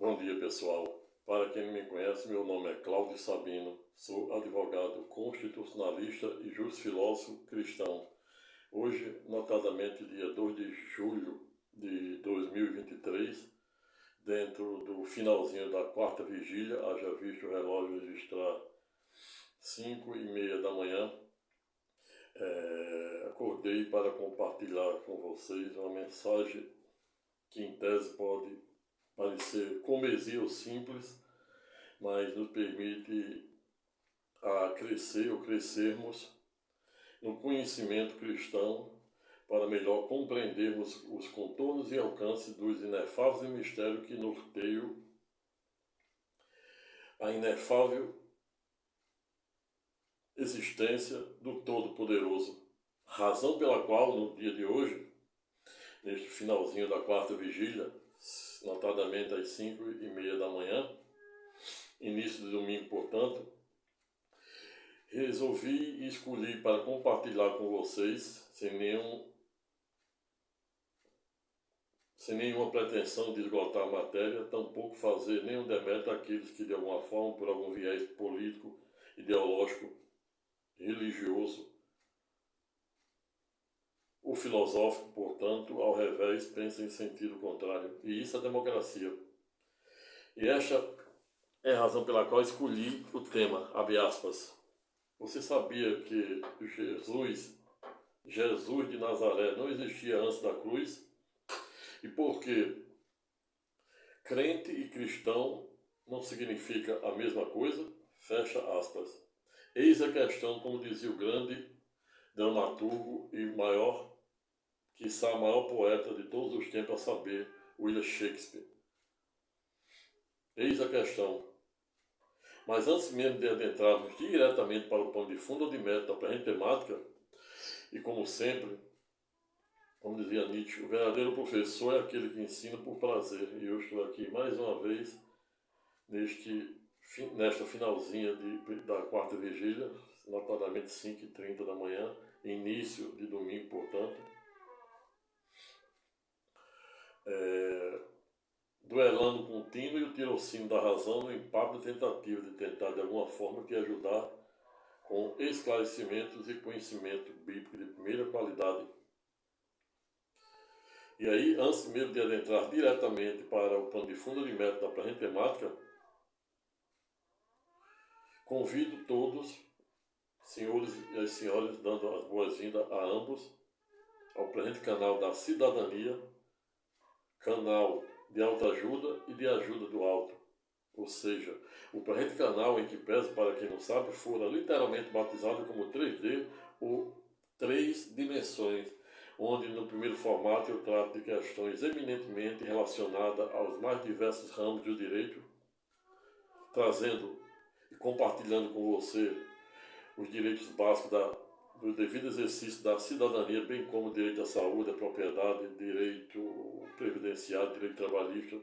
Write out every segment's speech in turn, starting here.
Bom dia, pessoal. Para quem não me conhece, meu nome é Cláudio Sabino, sou advogado constitucionalista e justo-filósofo cristão. Hoje, notadamente dia 2 de julho de 2023, dentro do finalzinho da quarta vigília, haja visto o relógio registrar 5h30 da manhã, acordei para compartilhar com vocês uma mensagem que em tese pode parecer comezinho ou simples, mas nos permite a crescer ou crescermos no conhecimento cristão para melhor compreendermos os contornos e alcances dos inefáveis mistérios que norteiam a inefável existência do Todo-Poderoso, razão pela qual no dia de hoje, neste finalzinho da quarta vigília, notadamente às 5h30 da manhã, início de domingo, portanto, resolvi e escolhi para compartilhar com vocês, sem nenhuma pretensão de esgotar a matéria, tampouco fazer nenhum demérito àqueles que de alguma forma, por algum viés político, ideológico, religioso ou filosófico, portanto, ao revés, pensam em sentido contrário. E isso é democracia. E esta é a razão pela qual escolhi o tema, abre aspas. Você sabia que Jesus de Nazaré não existia antes da cruz? E por quê? Crente e cristão não significa a mesma coisa? Fecha aspas. Eis a questão, como dizia o grande dramaturgo e quiçá maior poeta de todos os tempos, a saber, William Shakespeare. Eis a questão. Mas antes mesmo de adentrarmos diretamente para o pano de fundo ou de mérito da presente temática, e como sempre, como dizia Nietzsche, o verdadeiro professor é aquele que ensina por prazer. E eu estou aqui mais uma vez, nesta finalzinha da quarta vigília, notadamente 5h30 da manhã, início de domingo, portanto, duelando com o tino e o tirocínio da razão no impávido tentativa de tentar de alguma forma te ajudar com esclarecimentos e conhecimento bíblico de primeira qualidade. E aí, antes mesmo de adentrar diretamente para o pano de fundo de mérito da presente temática, convido todos, senhores e as senhoras, dando as boas-vindas a ambos, ao presente canal da cidadania, canal de autoajuda e de ajuda do alto. Ou seja, o presente canal, em que peço, para quem não sabe, fora literalmente batizado como 3D ou 3 dimensões, onde no primeiro formato eu trato de questões eminentemente relacionadas aos mais diversos ramos do direito, trazendo e compartilhando com você os direitos básicos do devido exercício da cidadania, bem como direito à saúde, à propriedade, direito previdenciário, direito trabalhista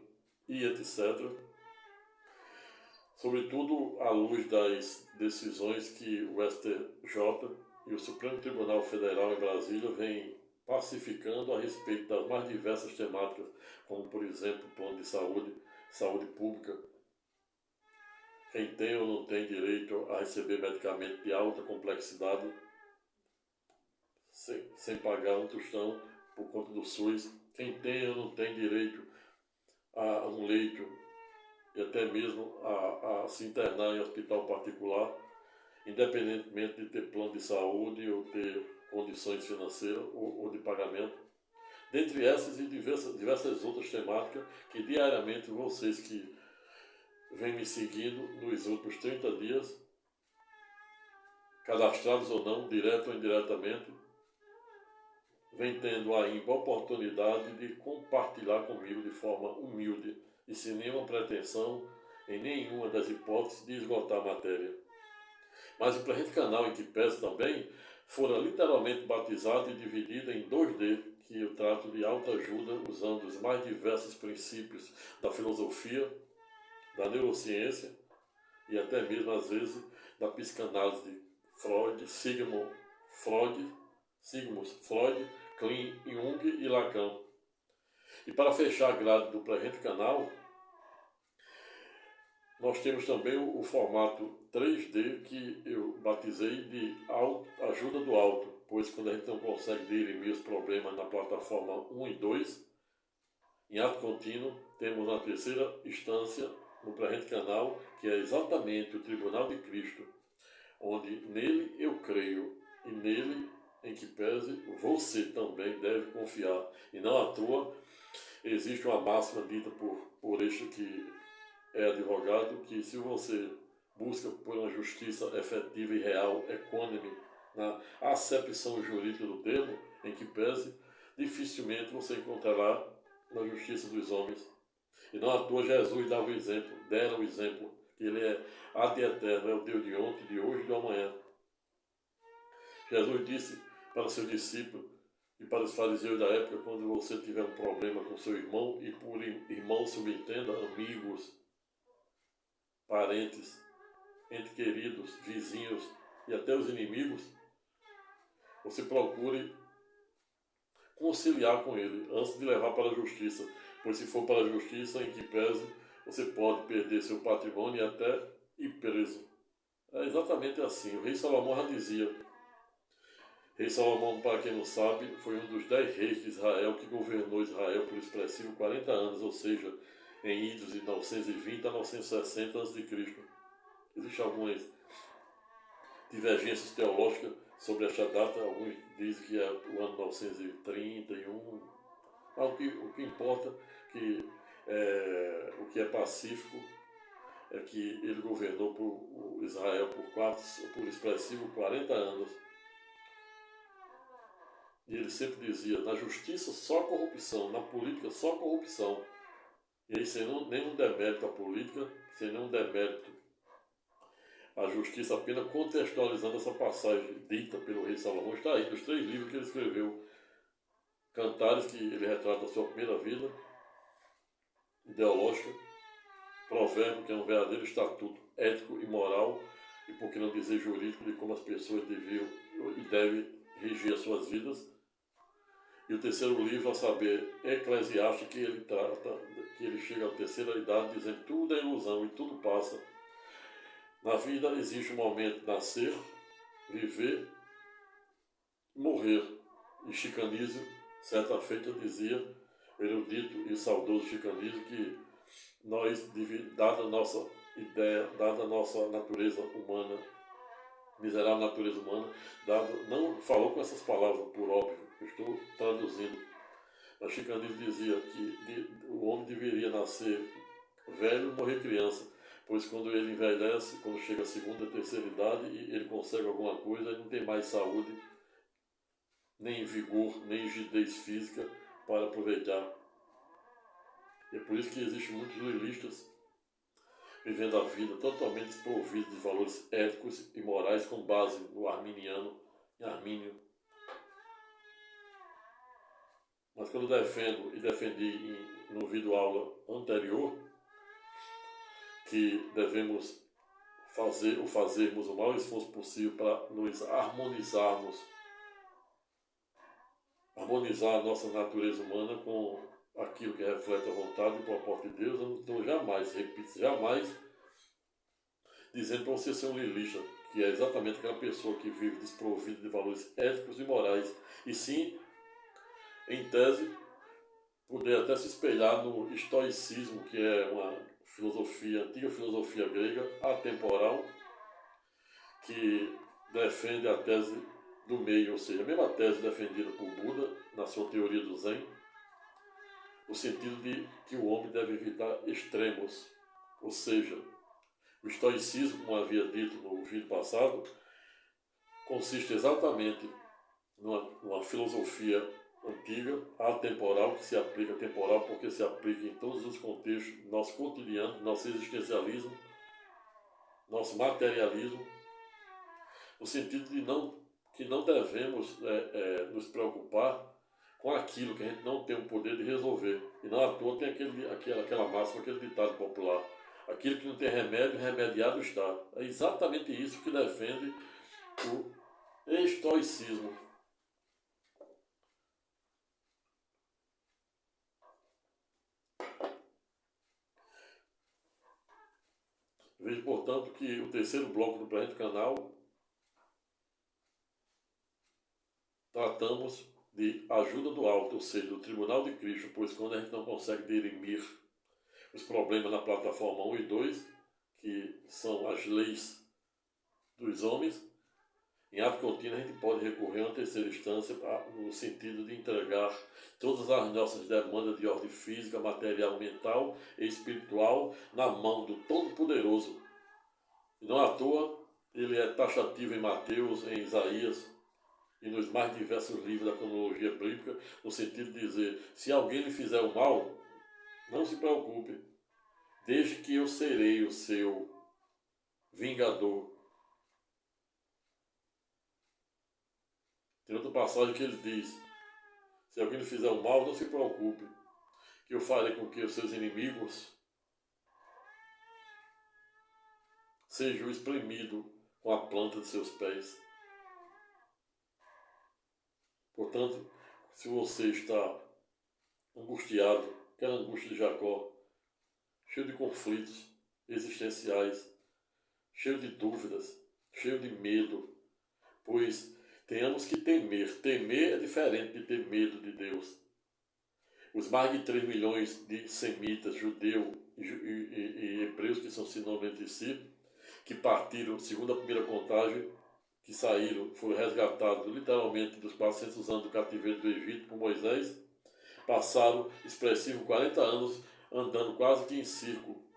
e etc. Sobretudo à luz das decisões que o STJ e o Supremo Tribunal Federal em Brasília vêm pacificando a respeito das mais diversas temáticas, como por exemplo plano de saúde, saúde pública, quem tem ou não tem direito a receber medicamento de alta complexidade sem pagar um tostão por conta do SUS, quem tem ou não tem direito a um leito e até mesmo a se internar em hospital particular, independentemente de ter plano de saúde ou ter condições financeiras ou de pagamento. Dentre essas e diversas outras temáticas que diariamente vocês que vêm me seguindo nos últimos 30 dias, cadastrados ou não, direto ou indiretamente, vem tendo a oportunidade de compartilhar comigo de forma humilde e sem nenhuma pretensão, em nenhuma das hipóteses, de esgotar a matéria. Mas o presente canal em que peço também fora literalmente batizado e dividido em 2D, que eu trato de autoajuda usando os mais diversos princípios da filosofia, da neurociência e até mesmo, às vezes, da psicanálise de Sigmund Freud, Klein, Jung e Lacan. E para fechar a grade do presente canal, Nós temos também o formato 3D que eu batizei de ajuda do alto, pois quando a gente não consegue dirimir os problemas na plataforma 1 e 2, em ato contínuo, temos na terceira instância, no presente canal, que é exatamente o Tribunal de Cristo, onde nele eu creio e nele, em que pese, você também deve confiar. E não à toa, existe uma máxima dita por este que é advogado, que se você busca por uma justiça efetiva e real, equânime, na acepção jurídica do termo, em que pese, dificilmente você encontrará na justiça dos homens. E não à toa Jesus dava o exemplo, dera o exemplo, que ele é ad eterno, é o Deus de ontem, de hoje e de amanhã. Jesus disse para seus discípulos e para os fariseus da época, quando você tiver um problema com seu irmão, e por irmão subentenda amigos, parentes, entes queridos, vizinhos e até os inimigos, você procure conciliar com ele antes de levar para a justiça, pois se for para a justiça, em que pese, você pode perder seu patrimônio e até ir preso. É exatamente assim. O rei Salomão já dizia. Rei Salomão, para quem não sabe, foi um dos 10 reis de Israel que governou Israel por expressivo 40 anos, ou seja, em idos de 920 a 960 a.C. Existem algumas divergências teológicas sobre esta data. Alguns dizem que é o ano 931. Mas o que importa o que é pacífico é que ele governou por Israel por expressivo 40 anos. E ele sempre dizia, na justiça só corrupção, na política só corrupção. E aí, sem nenhum demérito à política, sem nenhum demérito à justiça, apenas contextualizando essa passagem dita pelo rei Salomão, está aí, dos 3 livros que ele escreveu. Cantares, que ele retrata a sua primeira vida ideológica. Provérbio, que é um verdadeiro estatuto ético e moral, e por que não dizer jurídico, de como as pessoas deviam e devem regir as suas vidas. E o terceiro livro, a saber, Eclesiastes, que ele trata, que ele chega à terceira idade dizendo que tudo é ilusão e tudo passa. Na vida existe um momento de nascer, viver, morrer. E Chicanísio, certa feita, dizia, o erudito e saudoso Chicanísio, que nós, dada a nossa ideia, dada a nossa natureza humana, miserável natureza humana, não falou com essas palavras por óbvio, eu estou traduzindo. Mas Chicanísio dizia que o homem deveria nascer velho e morrer criança, pois quando ele envelhece, quando chega a segunda, terceira idade, e ele consegue alguma coisa, ele não tem mais saúde, nem vigor, nem rigidez física para aproveitar. E é por isso que existem muitos lilistas vivendo a vida totalmente desprovidos de valores éticos e morais com base no arminiano, em Armínio. Mas quando defendo e defendi no vídeo aula anterior que devemos fazermos o maior esforço possível para nos harmonizar a nossa natureza humana com aquilo que reflete a vontade e o propósito de Deus. Então jamais, repito, jamais dizendo para você ser um lilista, que é exatamente aquela pessoa que vive desprovida de valores éticos e morais, e sim, em tese, poder até se espelhar no estoicismo, que é uma antiga filosofia grega, atemporal, que defende a tese do meio, ou seja, a mesma tese defendida por Buda na sua teoria do Zen, no sentido de que o homem deve evitar extremos, ou seja, o estoicismo, como havia dito no vídeo passado, consiste exatamente numa filosofia antiga, atemporal, que se aplica temporal porque se aplica em todos os contextos do nosso cotidiano, nosso existencialismo, nosso materialismo, no sentido de que não devemos nos preocupar com aquilo que a gente não tem o poder de resolver. E não à toa tem aquela máxima, aquele ditado popular: aquilo que não tem remédio, remediado está. É exatamente isso que defende o estoicismo. Veja, portanto, que o terceiro bloco do presente canal tratamos de ajuda do alto, ou seja, do Tribunal de Cristo, pois quando a gente não consegue dirimir os problemas na plataforma 1 e 2, que são as leis dos homens, em ato contínuo a gente pode recorrer a uma terceira instância no sentido de entregar todas as nossas demandas de ordem física, material, mental e espiritual na mão do Todo-Poderoso. E não à toa ele é taxativo em Mateus, em Isaías e nos mais diversos livros da cronologia bíblica, no sentido de dizer, se alguém lhe fizer o mal, não se preocupe, desde que eu serei o seu vingador. Tem outra passagem que ele diz, se alguém lhe fizer o mal, não se preocupe, que eu farei com que os seus inimigos sejam espremidos com a planta de seus pés. Portanto, se você está angustiado, aquela angústia de Jacó, cheio de conflitos existenciais, cheio de dúvidas, cheio de medo, pois tenhamos que temer. Temer é diferente de ter medo de Deus. Os mais de 3 milhões de semitas, judeus e hebreus, que são sinônimos entre si, que partiram, segundo a primeira contagem, que saíram, foram resgatados literalmente dos 400 anos do cativeiro do Egito por Moisés, passaram expressivos 40 anos andando quase que em círculo.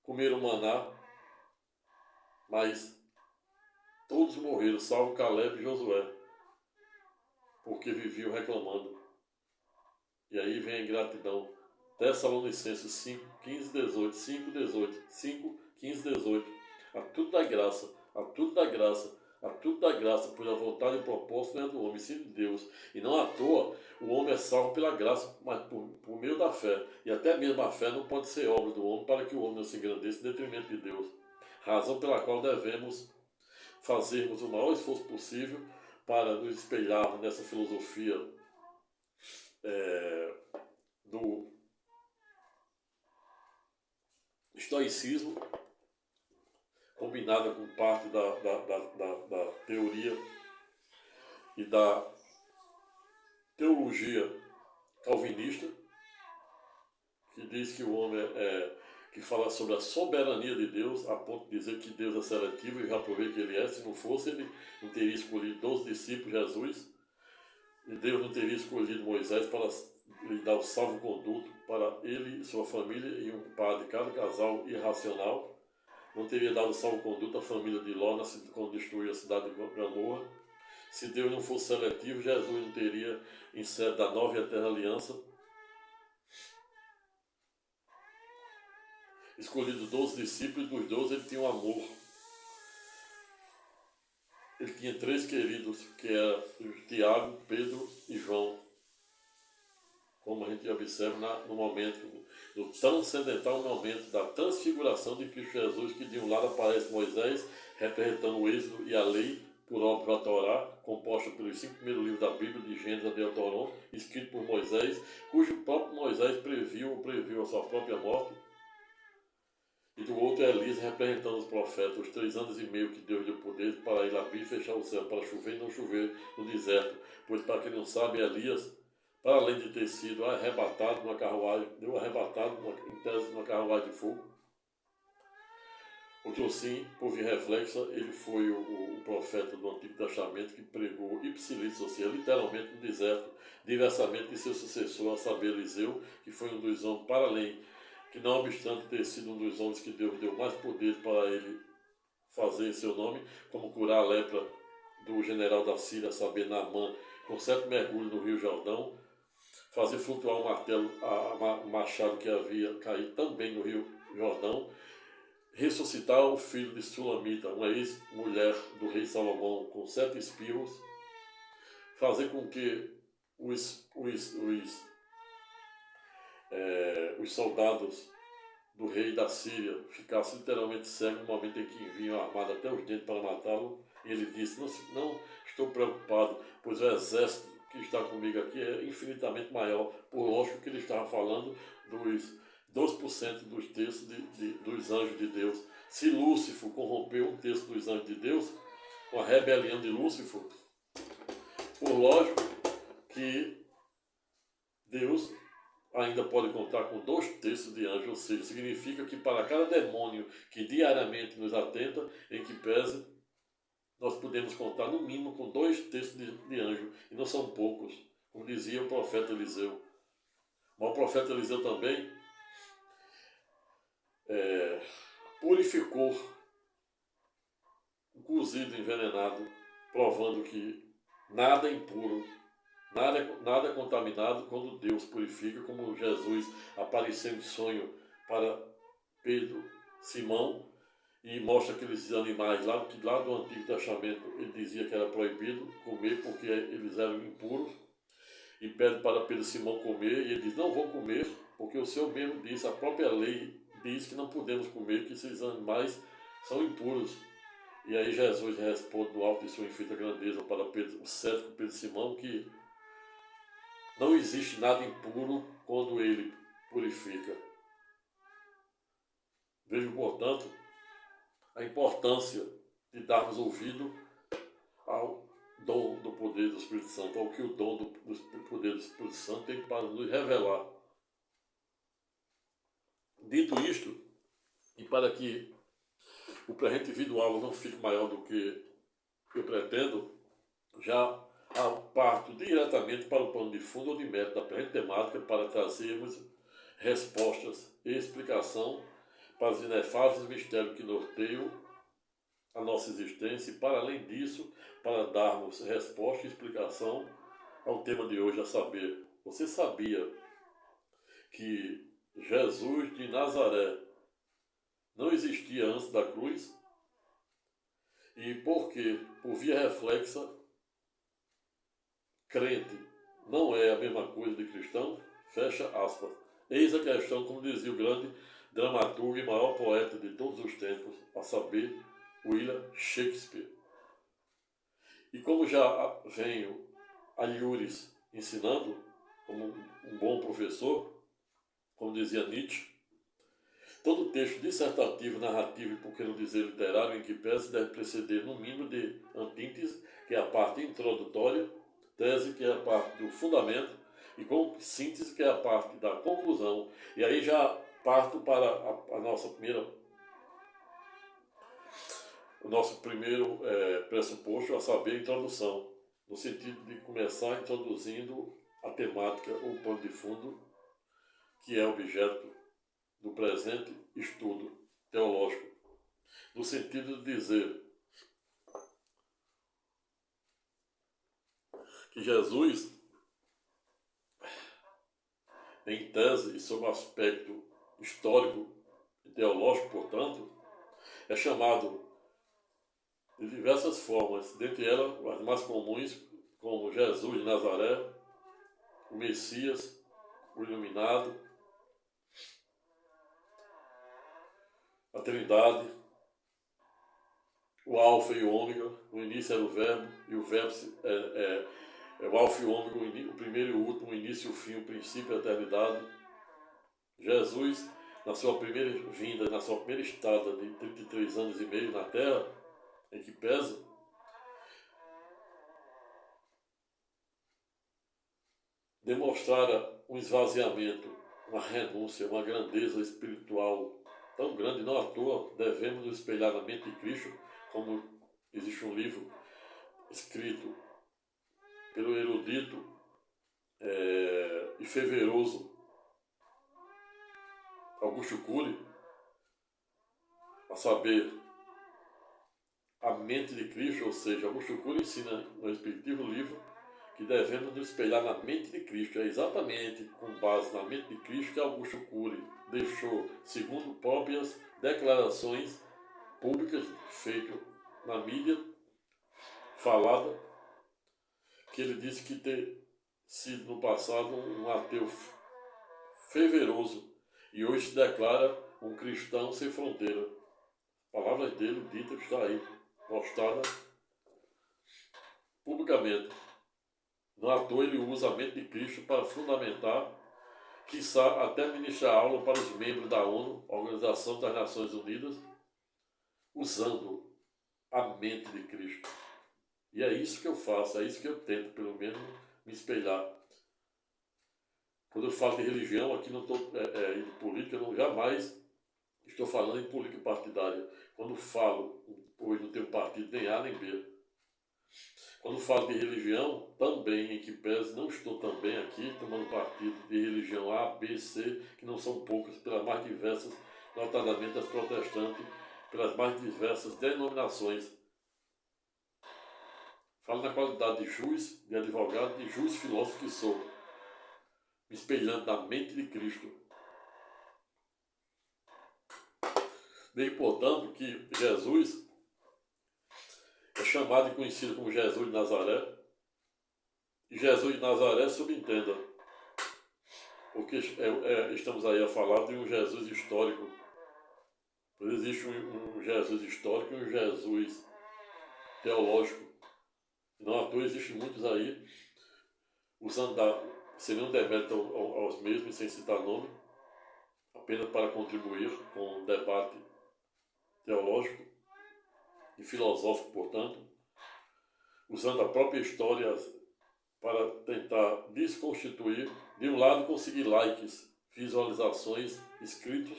Comeram maná, mas todos morreram, salvo Caleb e Josué, porque viviam reclamando. E aí vem a ingratidão. Tessalonicenses 5, 15, 18, 5, 18, 5, 15, 18. A tudo da graça, a tudo da graça, a tudo da graça, pois a vontade e o propósito não é do homem, sim de Deus. E não à toa, o homem é salvo pela graça, mas por meio da fé. E até mesmo a fé não pode ser obra do homem, para que o homem não se engrandeça em detrimento de Deus. Razão pela qual devemos fazermos o maior esforço possível para nos espelharmos nessa filosofia do estoicismo, combinada com parte da teoria e da teologia calvinista, que diz que o homem que fala sobre a soberania de Deus, a ponto de dizer que Deus é seletivo, e já provei que ele é. Se não fosse, ele não teria escolhido 12 discípulos, Jesus, e Deus não teria escolhido Moisés para lhe dar o salvo-conduto para ele e sua família e um par de cada casal irracional. Não teria dado salvo-conduto à família de Ló quando destruiu a cidade de Gomorra. Se Deus não fosse seletivo, Jesus não teria, em sede da nova e eterna aliança, escolhido 12 discípulos, e dos 12 ele tinha um amor. Ele tinha 3 queridos, que eram Tiago, Pedro e João. Como a gente observa no momento, no transcendental momento da transfiguração de Cristo Jesus, que de um lado aparece Moisés, representando o Êxodo e a lei, por obra da Torá, composta pelos 5 primeiros livros da Bíblia, de Gênesis a Deuteronômio, escrito por Moisés, cujo próprio Moisés previu a sua própria morte. E do outro é Elias, representando os profetas, os 3 anos e meio que Deus deu poder para ele abrir e fechar o céu, para chover e não chover no deserto. Pois, para quem não sabe, Elias, para além de ter sido arrebatado numa carruagem, em tese numa carruagem de fogo, outro sim, por via reflexa, ele foi o profeta do Antigo Testamento que pregou ipsilitso, ou seja, literalmente no deserto, diversamente de seu sucessor, a saber, Eliseu, que foi um dos homens para além, que não obstante ter sido um dos homens que Deus deu mais poder para ele fazer em seu nome, como curar a lepra do general da Síria, a saber, Naamã, com 7 mergulhos no Rio Jordão, fazer flutuar o martelo, o machado que havia caído também no Rio Jordão, ressuscitar o filho de Sulamita, uma ex-mulher do rei Salomão, com 7 espirros, fazer com que os soldados do rei da Síria ficassem literalmente cegos no momento em que vinham armados até os dentes para matá-lo. E ele disse, não estou preocupado, pois o exército que está comigo aqui é infinitamente maior. Por lógico que ele estava falando 2% dos terços dos anjos de Deus. Se Lúcifer corrompeu um terço dos anjos de Deus, com a rebelião de Lúcifer, por lógico que Deus ainda pode contar com 2/3 de anjos, ou seja, significa que para cada demônio que diariamente nos atenta, em que pese, nós podemos contar no mínimo com 2/3 de anjos, e não são poucos, como dizia o profeta Eliseu. Mas o profeta Eliseu também purificou o cozido envenenado, provando que nada é impuro, nada é contaminado quando Deus purifica, como Jesus apareceu em sonho para Pedro, Simão, e mostra aqueles animais lá do Antigo Testamento, ele dizia que era proibido comer porque eles eram impuros, e pede para Pedro e Simão comer, e ele diz, não vou comer, porque o Senhor mesmo disse, a própria lei diz que não podemos comer, que esses animais são impuros. E aí Jesus responde do alto de sua infinita grandeza para Pedro, o cético Pedro e Simão, que não existe nada impuro quando ele purifica. Vejo, portanto, a importância de darmos ouvido ao dom do poder do Espírito Santo, ao que o dom do poder do Espírito Santo tem para nos revelar. Dito isto, e para que o presente individual não fique maior do que eu pretendo, já parto diretamente para o plano de fundo ou de meta da presente temática para trazermos respostas e explicação para os inefáveis mistérios que norteiam a nossa existência e, para além disso, para darmos resposta e explicação ao tema de hoje, a saber, você sabia que Jesus de Nazaré não existia antes da cruz? E porque, por via reflexa, crente não é a mesma coisa de cristão? Fecha aspas. Eis a questão, como dizia o grande dramaturgo e maior poeta de todos os tempos, a saber, William Shakespeare. E como já venho a Lures ensinando, como um bom professor, como dizia Nietzsche, todo texto dissertativo, narrativo e, por que não dizer literário, em que pese deve preceder no mínimo de antíntese, que é a parte introdutória, tese, que é a parte do fundamento, e com síntese, que é a parte da conclusão. E aí já parto para o nosso primeiro pressuposto, a saber, a introdução, no sentido de começar introduzindo a temática ou pano de fundo, que é objeto do presente estudo teológico, no sentido de dizer que Jesus, em tese e sob aspecto histórico e teológico, portanto, é chamado de diversas formas, dentre elas as mais comuns, como Jesus de Nazaré, o Messias, o Iluminado, a Trindade, o Alfa e o Ômega. No início era o Verbo, e o Verbo é o Alfa e o Ômega, o primeiro e o último, o início e o fim, o princípio e a eternidade. Jesus, na sua primeira vinda, na sua primeira estada de 33 anos e meio na Terra, em que pesa, demonstrara um esvaziamento, uma renúncia, uma grandeza espiritual tão grande. Não à toa devemos nos espelhar na mente de Cristo, como existe um livro escrito pelo erudito e fervoroso Augusto Cury, a saber, a mente de Cristo, ou seja, Augusto Cury ensina no respectivo livro que devemos nos espelhar na mente de Cristo. É exatamente com base na mente de Cristo que Augusto Cury deixou, segundo próprias declarações públicas feitas na mídia falada, que ele disse que ter sido no passado um ateu fervoroso e hoje se declara um cristão sem fronteira. Palavras dele dita que está aí, postada publicamente. Não à toa ele usa a mente de Cristo para fundamentar quiçá até ministrar aula para os membros da ONU, Organização das Nações Unidas, usando a mente de Cristo. E é isso que eu faço, é isso que eu tento, pelo menos, me espelhar. Quando eu falo de religião, aqui não estou em política, eu jamais estou falando em política partidária. Quando falo, hoje não tenho partido nem A nem B. Quando falo de religião, também, em que pese, não estou também aqui tomando partido de religião A, B, C, que não são poucas, pelas mais diversas, notadamente as protestantes, pelas mais diversas denominações. Falo na qualidade de juiz, de advogado, de juiz filósofo que sou, me espelhando na mente de Cristo. Bem, portanto, que Jesus é chamado e conhecido como Jesus de Nazaré. E Jesus de Nazaré, subentenda, porque estamos aí a falar de um Jesus histórico. Existe um Jesus histórico e um Jesus teológico. Não à toa existem muitos aí, usando sem nenhum demérito aos mesmos, sem citar nome, apenas para contribuir com o debate teológico e filosófico, portanto, usando a própria história para tentar desconstituir, de um lado conseguir likes, visualizações, inscritos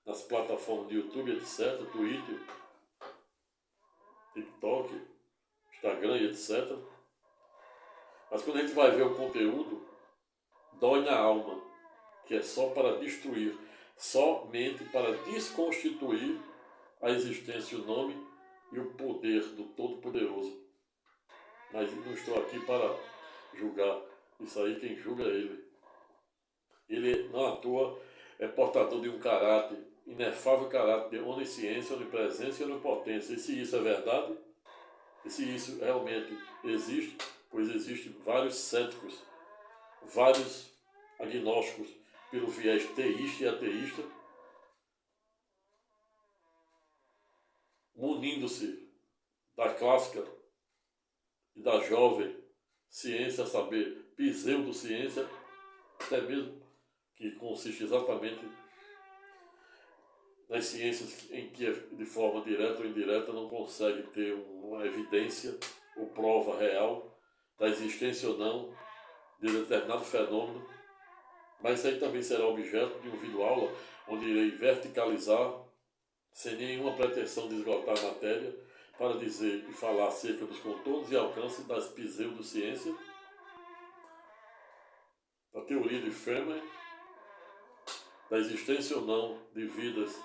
nas plataformas de YouTube, etc., Twitter, TikTok, Instagram e etc. Mas quando a gente vai ver o conteúdo, dói na alma, que é só para destruir, somente para desconstituir a existência, o nome e o poder do Todo-Poderoso. Mas não estou aqui para julgar. Isso aí quem julga é ele. Ele, não à toa, é portador de um caráter, inefável caráter de onisciência, onipresença e onipotência. E se isso é verdade, e se isso realmente existe, pois existem vários céticos, vários agnósticos pelo viés teísta e ateísta, munindo-se da clássica e da jovem ciência, a saber, pseudociência, até mesmo que consiste exatamente nas ciências em que de forma direta ou indireta não consegue ter uma evidência ou prova real da existência ou não de determinado fenômeno, mas isso aí também será objeto de um vídeo-aula onde irei verticalizar, sem nenhuma pretensão de esgotar a matéria, para dizer e falar acerca dos contornos e alcances das pseudociências, da teoria de Fermat, da existência ou não de vidas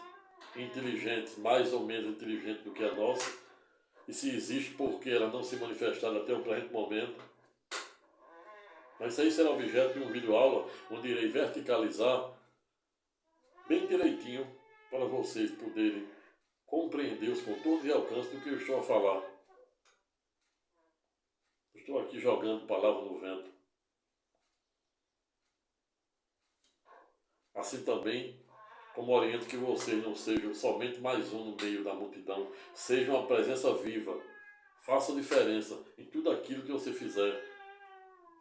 inteligentes, mais ou menos inteligentes do que a nossa, e se existe, por que ela não se manifestar até o presente momento. Mas isso aí será objeto de um vídeo-aula onde irei verticalizar bem direitinho para vocês poderem compreender os contornos e alcances do que eu estou a falar. Estou aqui jogando palavras no vento. Assim também, como oriento que vocês não sejam somente mais um no meio da multidão, sejam uma presença viva. Faça diferença em tudo aquilo que você fizer.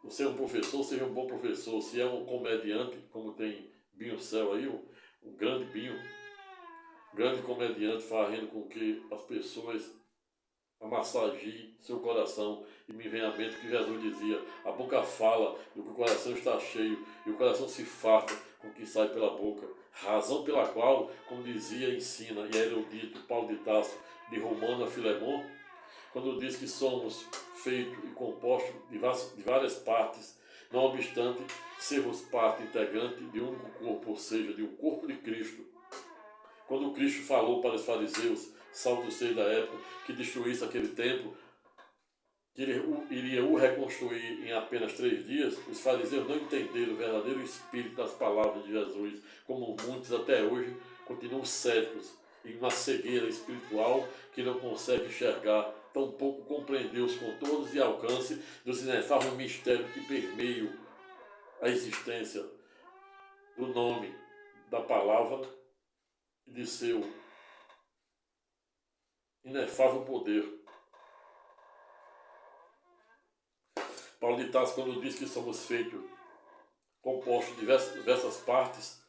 Você é um professor, seja um bom professor. Se é um comediante, como tem Binho Céu aí, um grande Binho, grande comediante, fazendo com que as pessoas amassagiem seu coração. E me vem à mente que Jesus dizia: a boca fala do que o coração está cheio, e o coração se farta com o que sai pela boca. Razão pela qual, como dizia, ensina, e é erudito Paulo de Tarso, de Romano a Filemon, quando diz que somos feitos e compostos de várias partes, não obstante sermos parte integrante de um único corpo, ou seja, de um corpo de Cristo. Quando Cristo falou para os fariseus, saduceus da época, que destruísse aquele templo, que ele iria o reconstruir em apenas 3 dias, os fariseus não entenderam o verdadeiro espírito das palavras de Jesus, como muitos até hoje continuam céticos, em uma cegueira espiritual que não consegue enxergar, tampouco compreender os contornos e alcance dos inefáveis mistérios que permeiam a existência do nome, da palavra e de seu inefável poder. Paulo de Tarso, quando diz que somos feitos composto de diversas partes,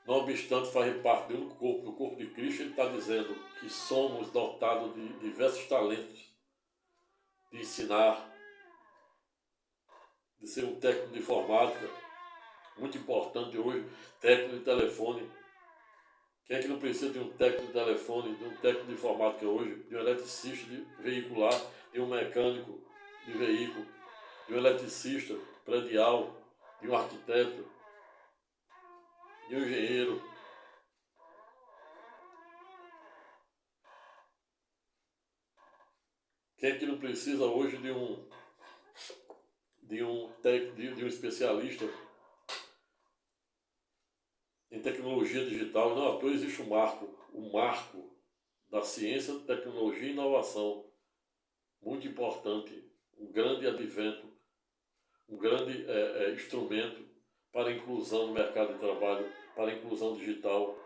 não obstante fazem parte de um corpo, do corpo de Cristo. Ele está dizendo que somos dotados de diversos talentos de ensinar, de ser um técnico de informática, muito importante hoje, técnico de telefone. Quem é que não precisa de um técnico de telefone, de um técnico de informática hoje, de um eletricista de veicular, de um mecânico de veículo, de um eletricista predial, de um arquiteto, de um engenheiro. Quem é que não precisa hoje de um especialista em tecnologia digital? Não à toa existe o marco da ciência, tecnologia e inovação, muito importante, um grande advento, um grande instrumento para a inclusão no mercado de trabalho, para a inclusão digital.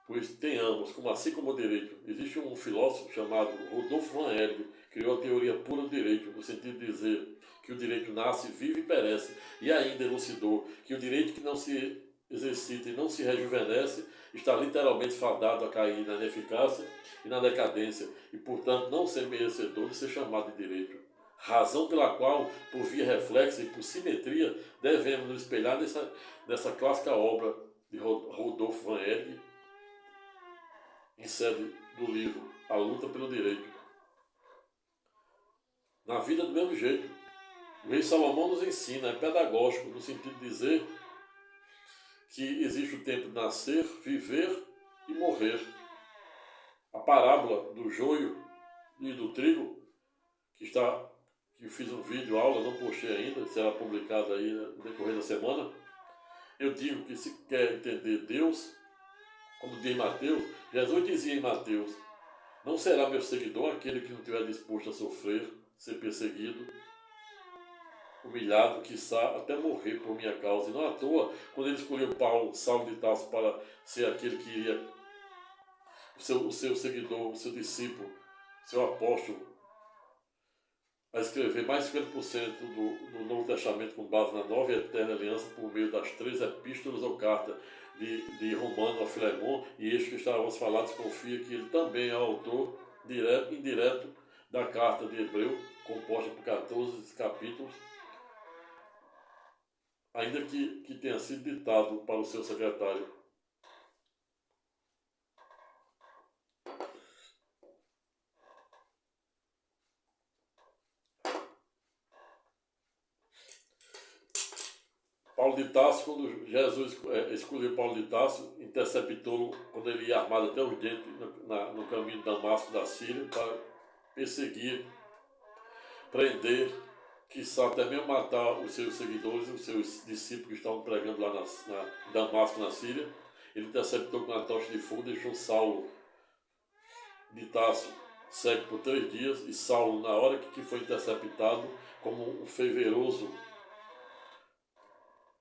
Pois tenhamos, assim como o direito, existe um filósofo chamado Rodolfo Van Hering, que criou a teoria pura do direito, no sentido de dizer que o direito nasce, vive e perece, e ainda elucidou que o direito que não se exercita e não se rejuvenesce está literalmente fadado a cair na ineficácia e na decadência, e portanto não ser merecedor de ser chamado de direito. Razão pela qual, por via reflexa e por simetria, devemos nos espelhar nessa clássica obra de Rodolfo Van Hering, em sede do livro A Luta pelo Direito. Na vida do mesmo jeito. O rei Salomão nos ensina, é pedagógico, no sentido de dizer que existe o tempo de nascer, viver e morrer. A parábola do joio e do trigo, que eu fiz um vídeo, aula, não postei ainda, será publicado aí no decorrer da semana. Eu digo que se quer entender Deus, como diz Mateus, Jesus dizia em Mateus: não será meu seguidor aquele que não estiver disposto a sofrer, ser perseguido, humilhado, quiçá até morrer por minha causa. E não à toa, quando ele escolheu Saulo de Tarso para ser aquele que iria, o seu seguidor, o seu discípulo, seu apóstolo, a escrever mais de 50% do Novo Testamento com base na nova e eterna aliança por meio das 3 epístolas ou cartas de Romano a Filemon, e este que estávamos falando confia que ele também é o autor direto e indireto da carta de Hebreu, composta por 14 capítulos, ainda que tenha sido ditado para o seu secretário. Paulo de Tarso, quando Jesus escolheu Paulo de Tarso, interceptou quando ele ia armado até os dentes no caminho de Damasco da Síria para perseguir, prender, quiçá até mesmo matar os seus seguidores, os seus discípulos que estavam pregando lá em Damasco, na Síria. Ele interceptou com a tocha de fogo, deixou Saulo de Tarso cego por 3 dias, e Saulo, na hora que foi interceptado, como um fervoroso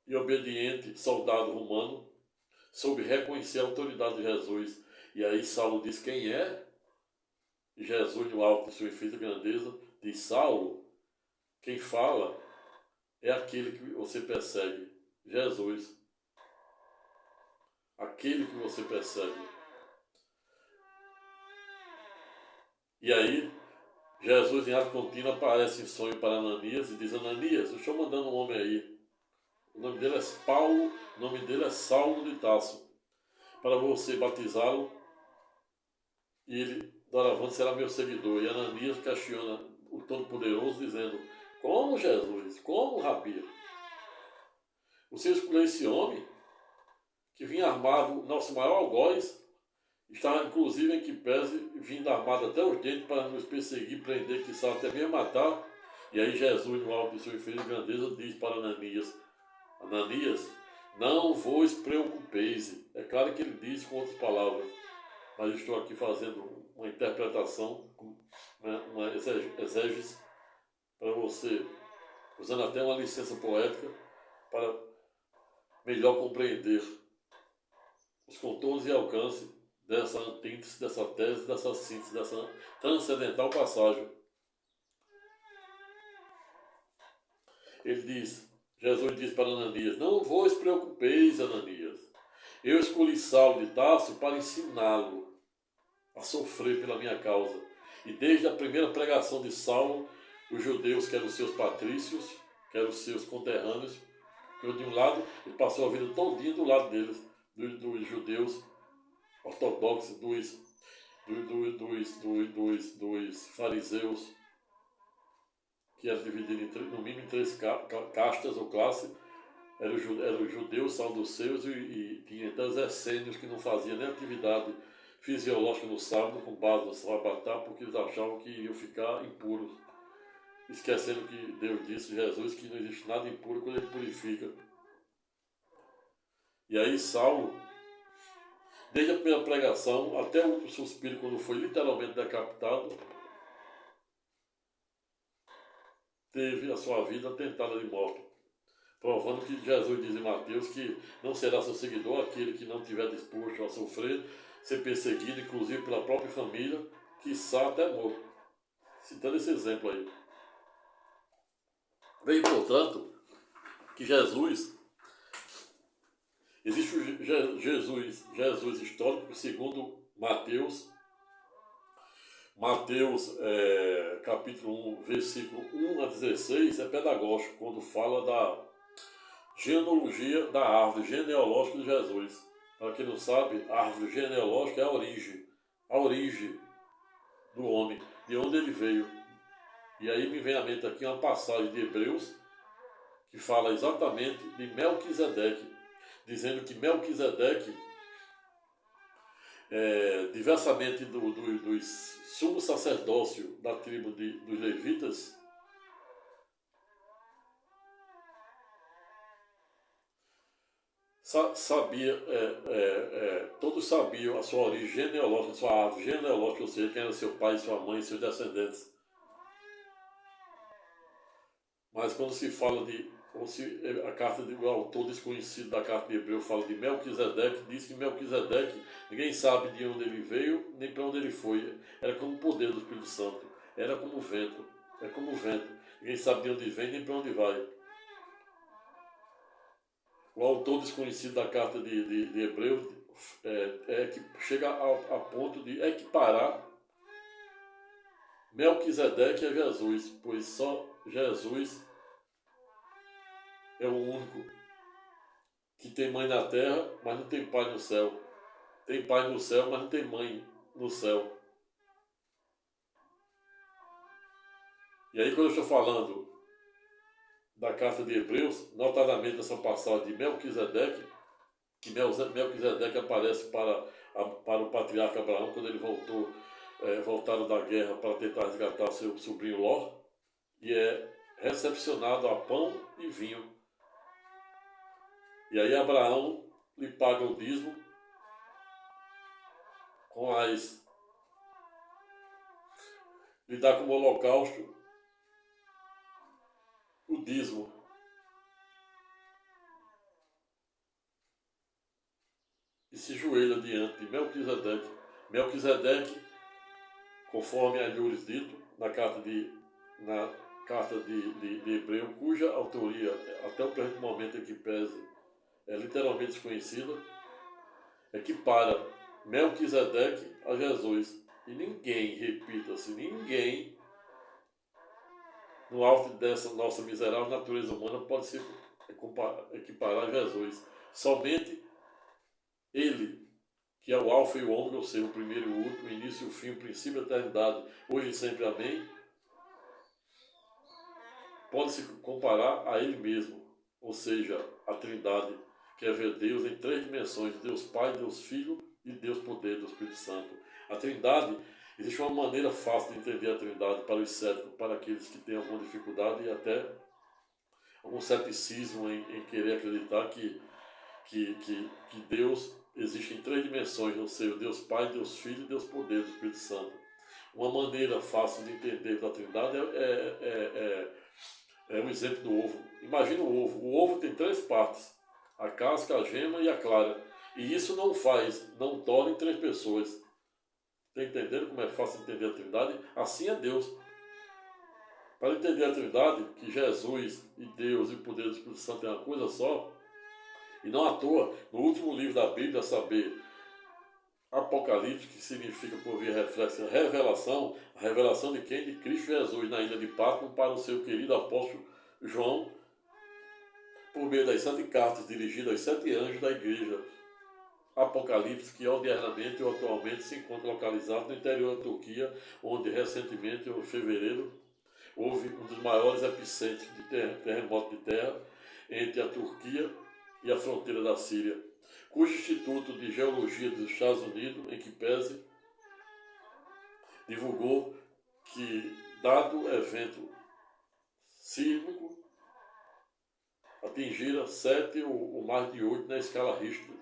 e obediente soldado romano, soube reconhecer a autoridade de Jesus. E aí Saulo diz: quem é? E Jesus, no alto de sua infinita grandeza, diz: Saulo, quem fala é aquele que você persegue, Jesus. Aquele que você persegue. E aí, Jesus, em ato contínuo, aparece em sonho para Ananias e diz: Ananias, eu estou mandando um homem aí. O nome dele é Paulo, o nome dele é Saulo de Tarso, para você batizá-lo, e ele, doravante, será meu seguidor. E Ananias questiona o Todo-Poderoso, dizendo: como, Jesus? Como, Rabi? Você escolheu esse homem que vinha armado, nosso maior algoz, estava inclusive em que pese, vindo armado até os dentes para nos perseguir, prender, quiçá até mesmo matar. E aí Jesus, no alto de sua infinita grandeza, diz para Ananias: Ananias, não vos preocupeis. É claro que ele diz com outras palavras, mas eu estou aqui fazendo uma interpretação, uma exégese para você, usando até uma licença poética, para melhor compreender os contornos e alcance dessa antítese, dessa tese, dessa síntese, dessa transcendental passagem. Ele diz, Jesus disse para Ananias: não vos preocupeis, Ananias. Eu escolhi Saulo de Tarso para ensiná-lo a sofrer pela minha causa. E desde a primeira pregação de Saulo, os judeus, que eram os seus patrícios, que eram os seus conterrâneos, que de um lado ele passou a vida todinha do lado deles, dos judeus ortodoxos, dos fariseus, que eram divididos no mínimo em 3 castas ou classes. Eram os judeus saduceus e tinha então os essênios, que não faziam nem atividade fisiológica no sábado com base no sabatá, porque eles achavam que iam ficar impuros, esquecendo que Deus disse, Jesus, que não existe nada impuro quando ele purifica. E aí Saulo, desde a primeira pregação até o último suspiro, quando foi literalmente decapitado, teve a sua vida tentada de morte, provando que Jesus diz em Mateus que não será seu seguidor aquele que não estiver disposto a sofrer, ser perseguido, inclusive pela própria família, quiçá até morto. Citando esse exemplo aí. Bem, portanto, que Jesus, existe o Jesus histórico, segundo Mateus, capítulo 1, versículo 1 a 16, é pedagógico, quando fala da genealogia da árvore genealógica de Jesus. Para quem não sabe, a árvore genealógica é a origem do homem, de onde ele veio. E aí me vem à mente aqui uma passagem de Hebreus, que fala exatamente de Melquisedeque, dizendo que Melquisedeque, diversamente dos sumo sacerdócio da tribo dos levitas, todos sabiam a sua origem genealógica, a sua árvore genealógica, ou seja, quem era seu pai, sua mãe, seus descendentes. Mas quando se fala a carta do autor desconhecido da carta de Hebreu fala de Melquisedeque, diz que Melquisedeque, ninguém sabe de onde ele veio, nem para onde ele foi. Era como o poder do Espírito Santo, era como o vento, é como o vento. Ninguém sabe de onde vem, nem para onde vai. O autor desconhecido da carta de Hebreu que chega a ponto de equiparar Melquisedeque a Jesus, pois só Jesus é o único que tem mãe na terra, mas não tem pai no céu. Tem pai no céu, mas não tem mãe no céu. E aí, quando eu estou falando da carta de Hebreus, notadamente essa passagem de Melquisedeque, que Melquisedeque aparece para o patriarca Abraão quando ele voltaram da guerra para tentar resgatar seu sobrinho Ló, e é recepcionado a pão e vinho. E aí Abraão lhe paga o dízimo lhe dá como holocausto o dízimo. E se joelha diante de Melquisedeque. Melquisedeque, conforme a Lures dito, na carta de Hebreu, cuja autoria, até o presente momento em que pese, é literalmente desconhecida, equipara Melquisedeque a Jesus. E ninguém, repita-se, ninguém, no alto dessa nossa miserável natureza humana, pode se equiparar a Jesus. Somente Ele, que é o alfa e o ômega, ou seja, o primeiro e o último, o início e o fim, o princípio e a eternidade, hoje e sempre, amém, pode se comparar a Ele mesmo, ou seja, a Trindade, que é ver Deus em 3 dimensões, Deus Pai, Deus Filho e Deus Poder, do Espírito Santo. A Trindade, existe uma maneira fácil de entender a Trindade para os céticos, para aqueles que têm alguma dificuldade e até algum ceticismo em querer acreditar que Deus existe em 3 dimensões, ou seja, Deus Pai, Deus Filho e Deus Poder, do Espírito Santo. Uma maneira fácil de entender da Trindade é um exemplo do ovo. Imagina o ovo. O ovo tem 3 partes: a casca, a gema e a clara. E isso não torna em 3 pessoas. Está entendendo como é fácil entender a Trindade? Assim é Deus. Para entender a Trindade, que Jesus e Deus e o poder do Espírito Santo é uma coisa só, e não à toa, no último livro da Bíblia, a saber, Apocalipse, que significa por via reflexa revelação, a revelação de quem? De Cristo Jesus na ilha de Patmos para o seu querido apóstolo João, por meio das 7 cartas dirigidas aos 7 anjos da igreja. Apocalipse, que ordinariamente ou atualmente se encontra localizado no interior da Turquia, onde recentemente, em fevereiro, houve um dos maiores epicentros de terremoto de terra entre a Turquia e a fronteira da Síria, cujo Instituto de Geologia dos Estados Unidos, em que pese, divulgou que, dado o evento sísmico, atingira 7 ou mais de 8 na escala Richter.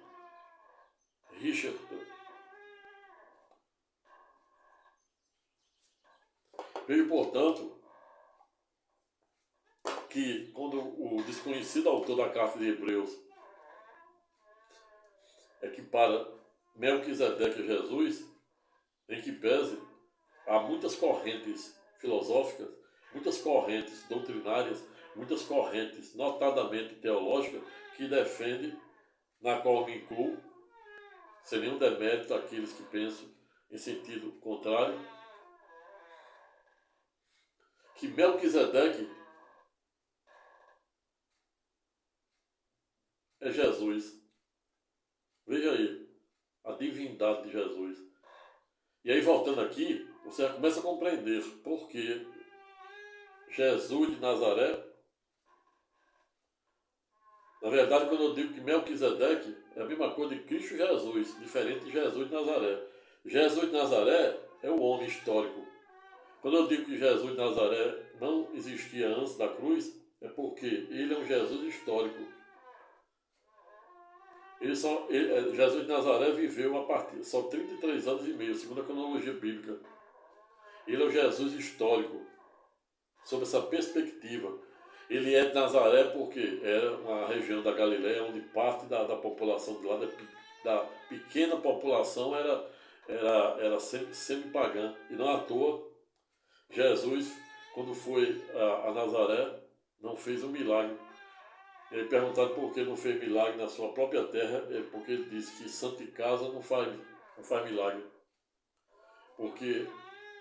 Veio, portanto, que quando o desconhecido autor da carta de Hebreus equipara Melquisedeque a Jesus, em que pese, há muitas correntes filosóficas, muitas correntes doutrinárias, muitas correntes notadamente teológicas que defendem, na qual me incluo, sem nenhum demérito àqueles que pensam em sentido contrário, que Melquisedeque é Jesus. Veja aí, a divindade de Jesus. E aí, voltando aqui, você já começa a compreender por que Jesus de Nazaré, na verdade, quando eu digo que Melquisedeque é a mesma coisa de Cristo Jesus, diferente de Jesus de Nazaré. Jesus de Nazaré é o homem histórico. Quando eu digo que Jesus de Nazaré não existia antes da cruz, é porque ele é um Jesus histórico. Jesus de Nazaré viveu a partir só 33 anos e meio, segundo a cronologia bíblica. Ele é o Jesus histórico, sob essa perspectiva. Ele é de Nazaré porque era uma região da Galileia onde parte da população de lá, da pequena população, era semi-pagã. E não à toa, Jesus, quando foi a Nazaré, não fez um milagre. Ele perguntado por que não fez milagre na sua própria terra, é porque ele disse que santo de casa não faz milagre. Porque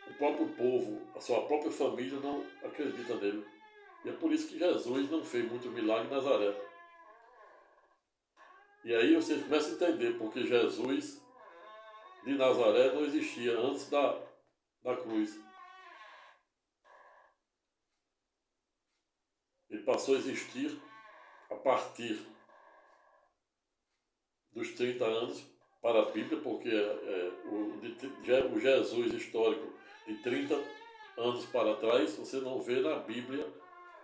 o próprio povo, a sua própria família não acredita nele. E é por isso que Jesus não fez muito milagre em Nazaré. E aí você começa a entender porque Jesus de Nazaré não existia antes da cruz. Ele passou a existir a partir dos 30 anos para a Bíblia, porque o Jesus histórico de 30 anos para trás você não vê na Bíblia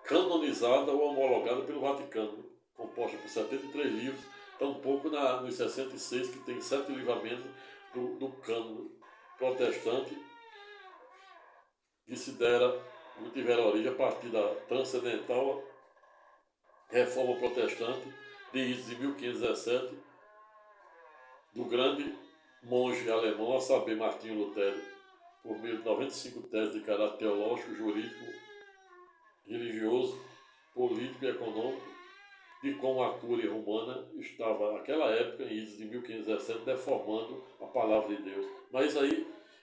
canonizada ou homologada pelo Vaticano, composta por 73 livros, tampouco nos 66, que tem 7 livramentos do cânon protestante, que tiveram origem a partir da transcendental reforma protestante de 1517, do grande monge alemão, a saber, Martinho Lutero, por meio de 95 teses de caráter teológico, jurídico, religioso, político e econômico, de como a cúria romana estava, naquela época, em 1517, deformando a palavra de Deus. Mas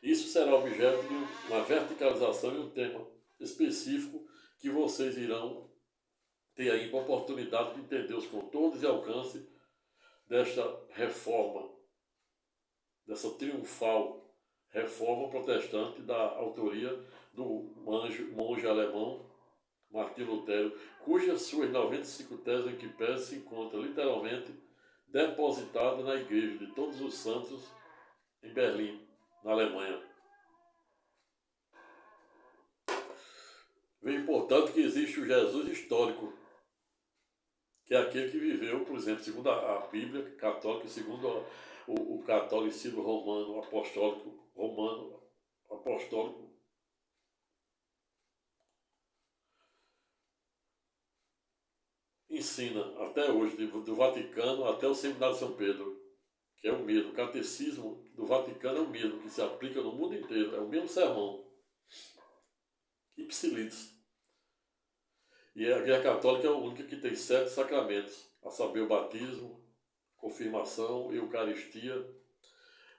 isso será objeto de uma verticalização e um tema específico que vocês irão ter aí a oportunidade de entender os contornos e alcance desta reforma, dessa triunfal reforma protestante da autoria do monge alemão Martinho Lutero, cujas suas 95 teses em que pese se encontram literalmente depositadas na Igreja de Todos os Santos em Berlim, na Alemanha. Veja, portanto, que existe o Jesus histórico, que é aquele que viveu, por exemplo, segundo a Bíblia católica, segundo o catolicismo romano, apostólico, ensina até hoje, do Vaticano até o Seminário de São Pedro, que é o mesmo. O catecismo do Vaticano é o mesmo, que se aplica no mundo inteiro, é o mesmo sermão. Ipsilitz. E a Igreja Católica é a única que tem 7 sacramentos, a saber, o batismo, confirmação, eucaristia,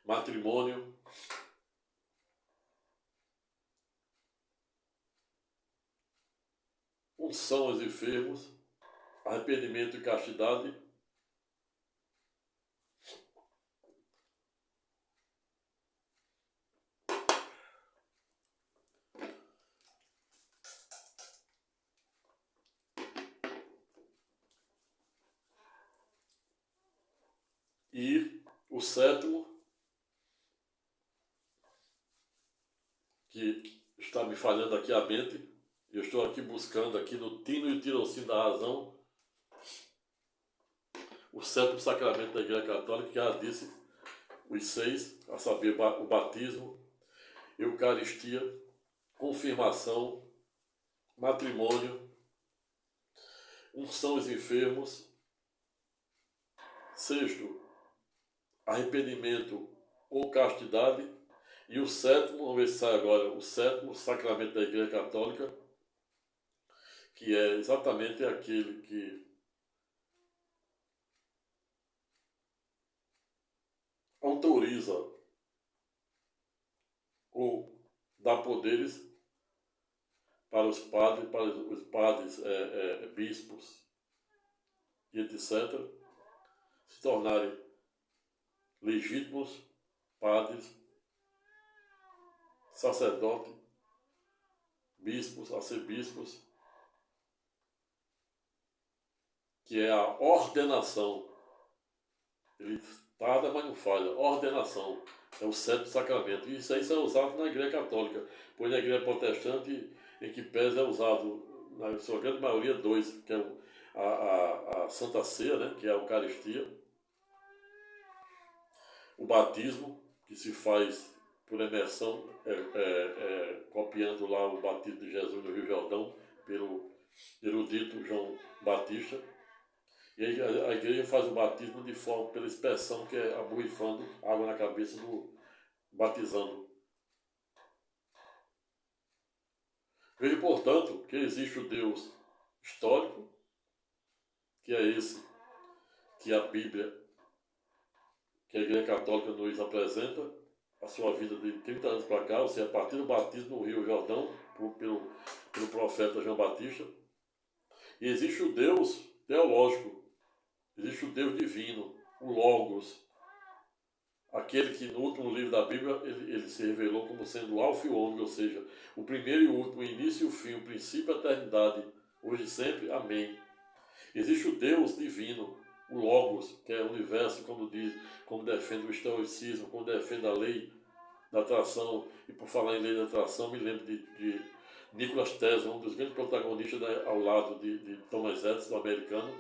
matrimônio, unção aos enfermos, arrependimento e castidade, e o sétimo, que está me falhando aqui a mente, eu estou aqui buscando aqui no tino e tirocínio da razão, o sétimo sacramento da Igreja Católica, que já disse, os 6, a saber, o batismo, eucaristia, confirmação, matrimônio, unção aos enfermos, sexto, arrependimento ou castidade, e o sétimo, vamos ver se sai agora, o sétimo sacramento da Igreja Católica, que é exatamente aquele que autoriza ou dá poderes para os padres, bispos e etc., se tornarem legítimos padres, sacerdotes, bispos, arcebispos, que é a ordenação. Ele tarda, mas não falha. Ordenação é o sétimo sacramento. E isso aí é usado na Igreja Católica, pois na Igreja Protestante, em que pese, é usado, na sua grande maioria, 2, que é a Santa Ceia, né, que é a Eucaristia, o batismo, que se faz por imersão, copiando lá o batismo de Jesus no Rio Jordão, pelo erudito João Batista. E aí a igreja faz o batismo de forma, pela expressão, que é aborrifando água na cabeça do batizando. Veja, portanto, que existe o Deus histórico, que é esse que a Bíblia, que a Igreja Católica nos apresenta, a sua vida de 30 anos para cá, ou seja, a partir do batismo no Rio Jordão, pelo profeta João Batista. E existe o Deus teológico, existe o Deus divino, o Logos, aquele que no último livro da Bíblia ele se revelou como sendo o Alfa e o Ômega, ou seja, o primeiro e o último, o início e o fim, o princípio e a eternidade, hoje e sempre. Amém. Existe o Deus divino, o Logos, que é o universo, como defende o estoicismo, como defende a lei da atração. E por falar em lei da atração, me lembro de Nikola Tesla, um dos grandes protagonistas, ao lado de Thomas Edison, americano,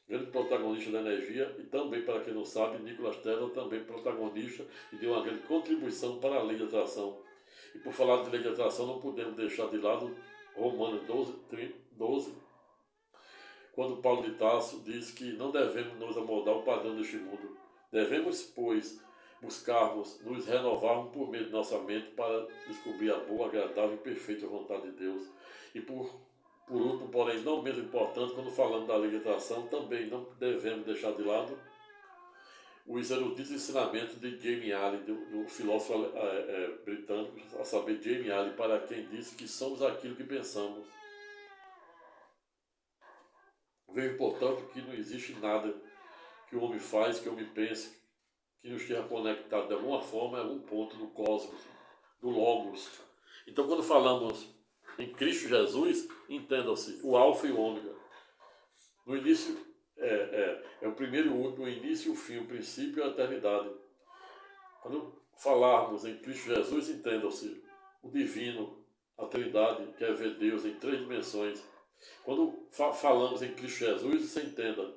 grande protagonista da energia, e também, para quem não sabe, Nikola Tesla também protagonista e deu uma grande contribuição para a lei de atração. E por falar de lei de atração, não podemos deixar de lado Romanos 12, quando Paulo de Tarso diz que não devemos nos amoldar ao padrão deste mundo. Devemos, pois, buscarmos nos renovarmos por meio de nossa mente para descobrir a boa, agradável e perfeita vontade de Deus. E por último, porém não menos importante, quando falamos da lei de atração, também não devemos deixar de lado os eruditos ensinamentos de Jamie Allen, do filósofo britânico, a saber, Jamie Allen, para quem disse que somos aquilo que pensamos. Vejo, portanto, que não existe nada que o homem faz, que o homem pense, que nos esteja conectado de alguma forma a algum ponto do cosmos, do Logos. Então, quando falamos em Cristo Jesus, entendam-se o Alfa e o Ômega. No início é o primeiro e o último, o início e o fim, o princípio e a eternidade. Quando falarmos em Cristo Jesus, entendam-se o divino, a Trindade, que é ver Deus em 3 dimensões. Quando falamos em Cristo Jesus, você entenda.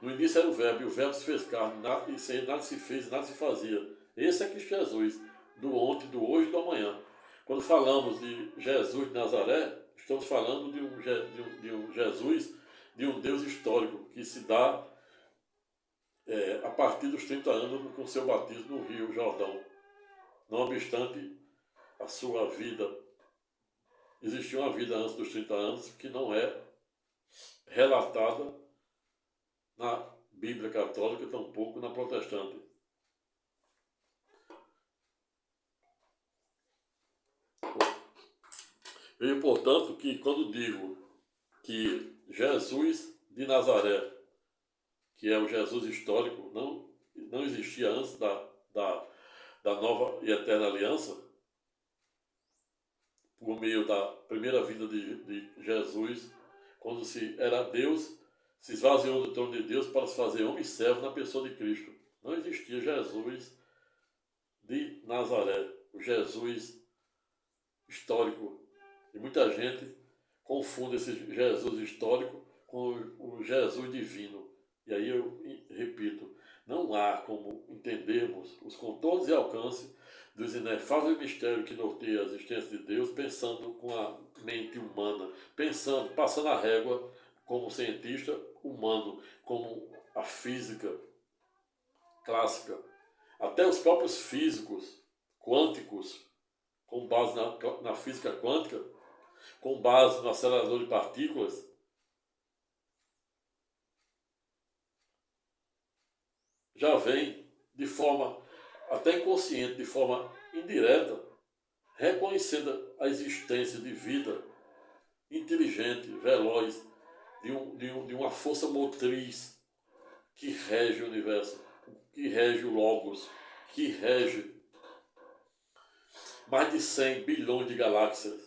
No início era o Verbo, e o Verbo se fez carne, e sem ele nada se fez, nada se fazia. Esse é Cristo Jesus, do ontem, do hoje e do amanhã. Quando falamos de Jesus de Nazaré, estamos falando de um Jesus, de um Deus histórico, que se dá a partir dos 30 anos com seu batismo no Rio Jordão. Não obstante a sua vida existia uma vida antes dos 30 anos que não é relatada na Bíblia católica, tampouco na protestante. Vejo, portanto, que quando digo que Jesus de Nazaré, que é o Jesus histórico, não existia antes da nova e eterna aliança, por meio da primeira vinda de Jesus, quando se era Deus, se esvaziou do trono de Deus para se fazer homem e servo na pessoa de Cristo. Não existia Jesus de Nazaré, o Jesus histórico. E muita gente confunde esse Jesus histórico com o Jesus divino. E aí eu repito, não há como entendermos os contornos e alcance dos inefáveis mistérios que norteiam a existência de Deus pensando com a mente humana, passando a régua como cientista humano, como a física clássica. Até os próprios físicos quânticos, com base na física quântica, com base no acelerador de partículas, já vem de forma até inconsciente, de forma indireta, reconhecendo a existência de vida inteligente, veloz, de uma força motriz que rege o universo, que rege o Logos, que rege mais de 100 bilhões de galáxias,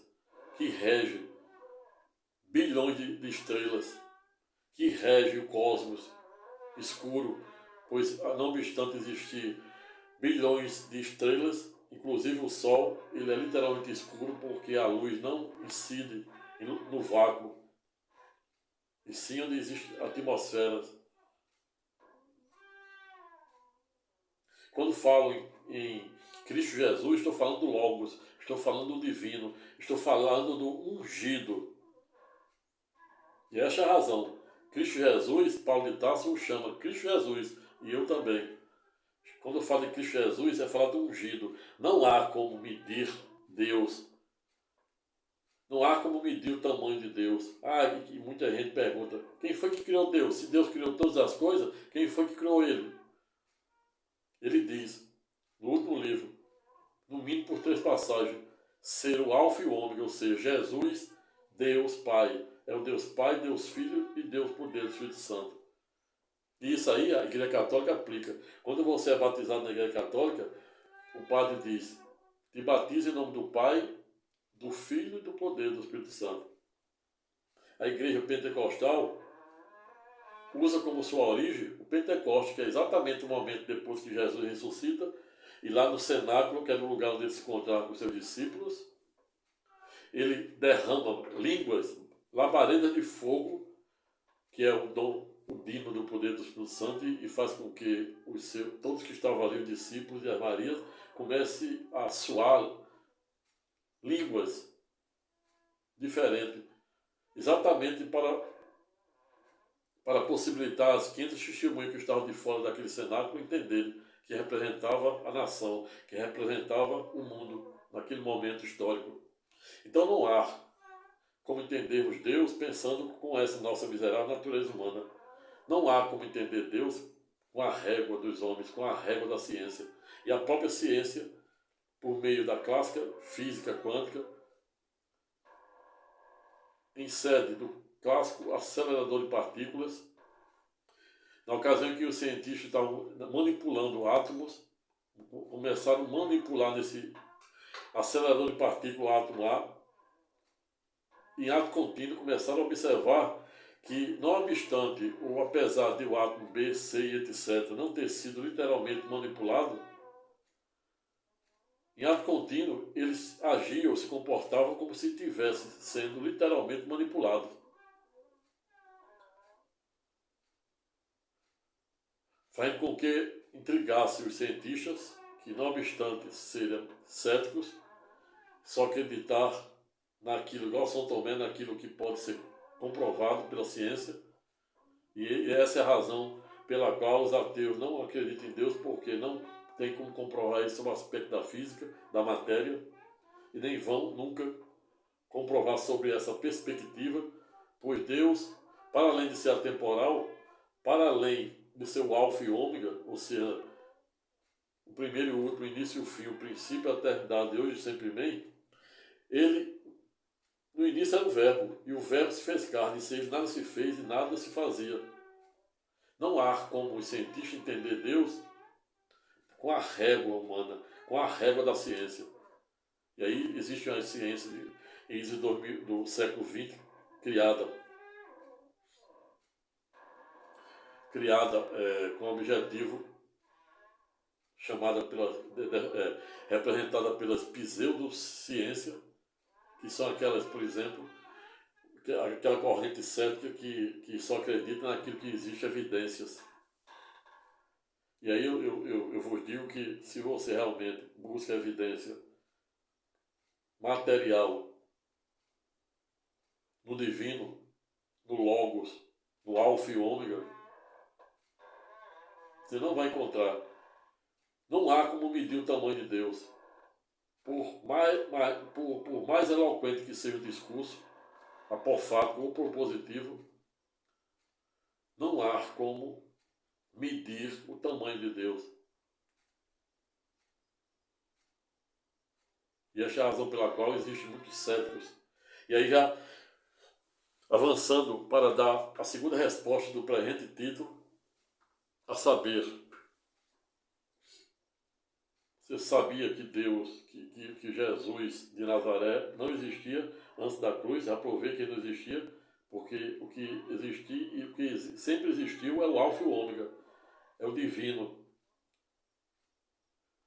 que rege bilhões de estrelas, que rege o cosmos escuro, pois não obstante existir bilhões de estrelas, inclusive o Sol, ele é literalmente escuro porque a luz não incide no vácuo, e sim onde existem atmosferas. Quando falo em Cristo Jesus, estou falando do Logos, estou falando do divino, estou falando do ungido. E essa é a razão. Cristo Jesus, Paulo de Tarso o chama Cristo Jesus, e eu também. Quando eu falo de Cristo Jesus, é falar do ungido. Não há como medir Deus. Não há como medir o tamanho de Deus. E muita gente pergunta, quem foi que criou Deus? Se Deus criou todas as coisas, quem foi que criou Ele? Ele diz, no último livro, no mínimo por 3 passagens, ser o alfa e o ômega, ou seja, Jesus, Deus Pai. É o Deus Pai, Deus Filho e Deus por Deus, Espírito Santo. E isso aí a Igreja Católica aplica. Quando você é batizado na Igreja Católica, o padre diz, te batiza em nome do Pai, do Filho e do poder do Espírito Santo. A Igreja Pentecostal usa como sua origem o Pentecoste, que é exatamente o momento depois que Jesus ressuscita, e lá no cenáculo, que é no lugar onde ele se encontrava com seus discípulos, ele derrama línguas, labaredas de fogo, que é o dom, o dino do poder do Espírito Santo, e faz com que todos que estavam ali, os discípulos e as Marias, comecem a soar línguas diferentes, exatamente para possibilitar as 500 testemunhas que estavam de fora daquele cenáculo entenderem que representava a nação, que representava o mundo naquele momento histórico. Então não há como entendermos Deus pensando com essa nossa miserável natureza humana. Não há como entender Deus com a régua dos homens, com a régua da ciência. E a própria ciência, por meio da clássica física quântica, em sede do clássico acelerador de partículas, na ocasião em que os cientistas estavam manipulando átomos, começaram a manipular nesse acelerador de partículas o átomo A, em ato contínuo começaram a observar que, não obstante, ou apesar de o átomo B, C e etc. não ter sido literalmente manipulado, em ato contínuo eles agiam, se comportavam como se estivessem sendo literalmente manipulados. Fazendo com que intrigasse os cientistas, que não obstante serem céticos, só acreditar naquilo, igual São Tomé, naquilo que pode ser comprovado pela ciência. E essa é a razão pela qual os ateus não acreditam em Deus, porque não tem como comprovar isso no aspecto da física, da matéria, e nem vão nunca comprovar sobre essa perspectiva, pois Deus, para além de ser atemporal, para além de ser o alfa e ômega, ou seja, o primeiro e o último, o início e o fim, o princípio e a eternidade, hoje e sempre amém, ele, no início era o verbo, e o verbo se fez carne, e sem ele nada se fez e nada se fazia. Não há como os cientistas entender Deus com a régua humana, com a régua da ciência. E aí existe uma ciência do século XX criada com o objetivo representada pelas pseudociências, que são aquelas, por exemplo, aquela corrente cética que só acredita naquilo que existe evidências. E aí eu vos digo que se você realmente busca evidência material no divino, no Logos, no Alfa e Ômega, você não vai encontrar. Não há como medir o tamanho de Deus. Por mais eloquente que seja o discurso, apofático ou propositivo, não há como medir o tamanho de Deus. E essa é a razão pela qual existem muitos céticos. E aí já avançando para dar a segunda resposta do presente título, a saber, você sabia que Deus, que Jesus de Nazaré não existia antes da cruz? Já provei que ele não existia, porque o que existia e o que sempre existiu é o alfa e o ômega, é o divino,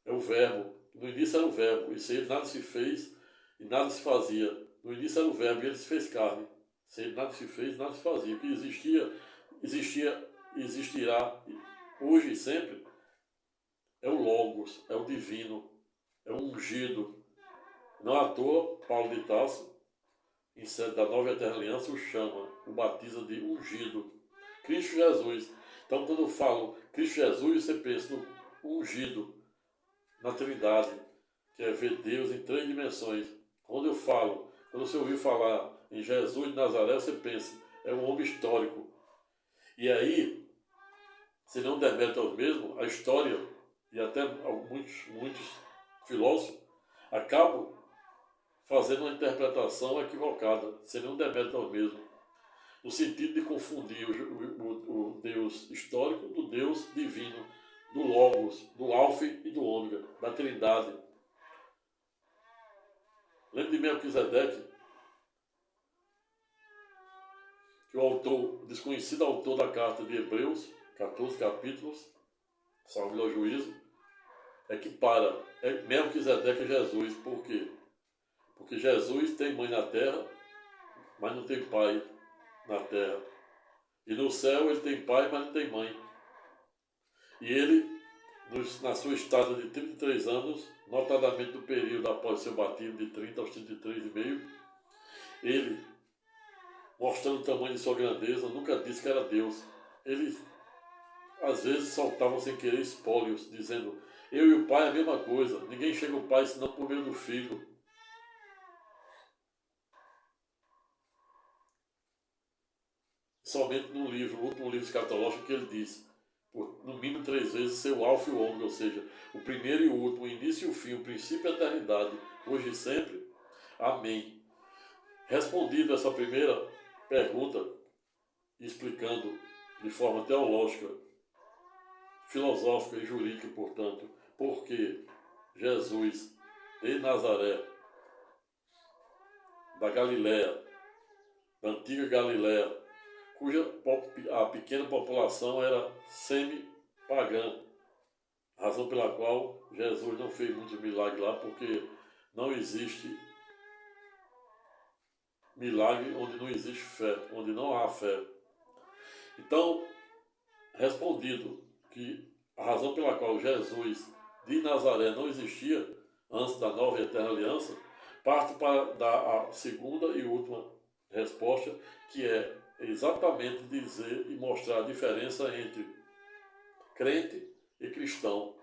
é o verbo. No início era o verbo, e sem ele nada se fez e nada se fazia. No início era o verbo e ele se fez carne. Sem ele nada se fez, nada se fazia. O que existia e existirá hoje e sempre é o Logos, é o divino, é o ungido. Não à toa, Paulo de Tarso, em sede da Nova Eterna Aliança, o chama, o batiza de ungido. Cristo Jesus. Então, quando eu falo Cristo Jesus, você pensa no ungido, na Trindade, que é ver Deus em 3 dimensões. Quando você ouviu falar em Jesus de Nazaré, você pensa, é um homem histórico. E aí, se não der mérito aos mesmos, a história, e até muitos filósofos, acabam fazendo uma interpretação equivocada, se não der mérito aos mesmos, no sentido de confundir o Deus histórico do Deus divino, do Logos, do Alfa e do Ômega, da Trindade. Lembra de Melquisedeque, que o desconhecido autor da carta de Hebreus, 14 capítulos, salvo ao juízo, equipara Melquisedeque a Jesus. Por quê? Porque Jesus tem mãe na terra, mas não tem pai na terra. E no céu ele tem pai, mas não tem mãe. E ele, na sua estada de 33 anos, notadamente no período após seu batismo de 30 aos 33,5, ele, mostrando o tamanho de sua grandeza, nunca disse que era Deus. Ele, às vezes, soltava sem querer espólios, dizendo, eu e o Pai é a mesma coisa, ninguém chega ao Pai senão por meio do Filho. Somente no último livro escatológico, que ele diz, no mínimo 3 vezes, ser o alfa e o ômega, ou seja, o primeiro e o último, o início e o fim, o princípio e a eternidade, hoje e sempre. Amém. Respondido essa primeira pergunta, explicando de forma teológica, filosófica e jurídica, portanto, por que Jesus de Nazaré, da Galiléia, da antiga Galiléia, cuja a pequena população era semi-pagã, razão pela qual Jesus não fez muitos milagres lá, porque não existe milagre onde não existe fé, onde não há fé. Então, respondido que a razão pela qual Jesus de Nazaré não existia antes da nova e eterna aliança, parto para dar a segunda e última resposta, que é exatamente dizer e mostrar a diferença entre crente e cristão.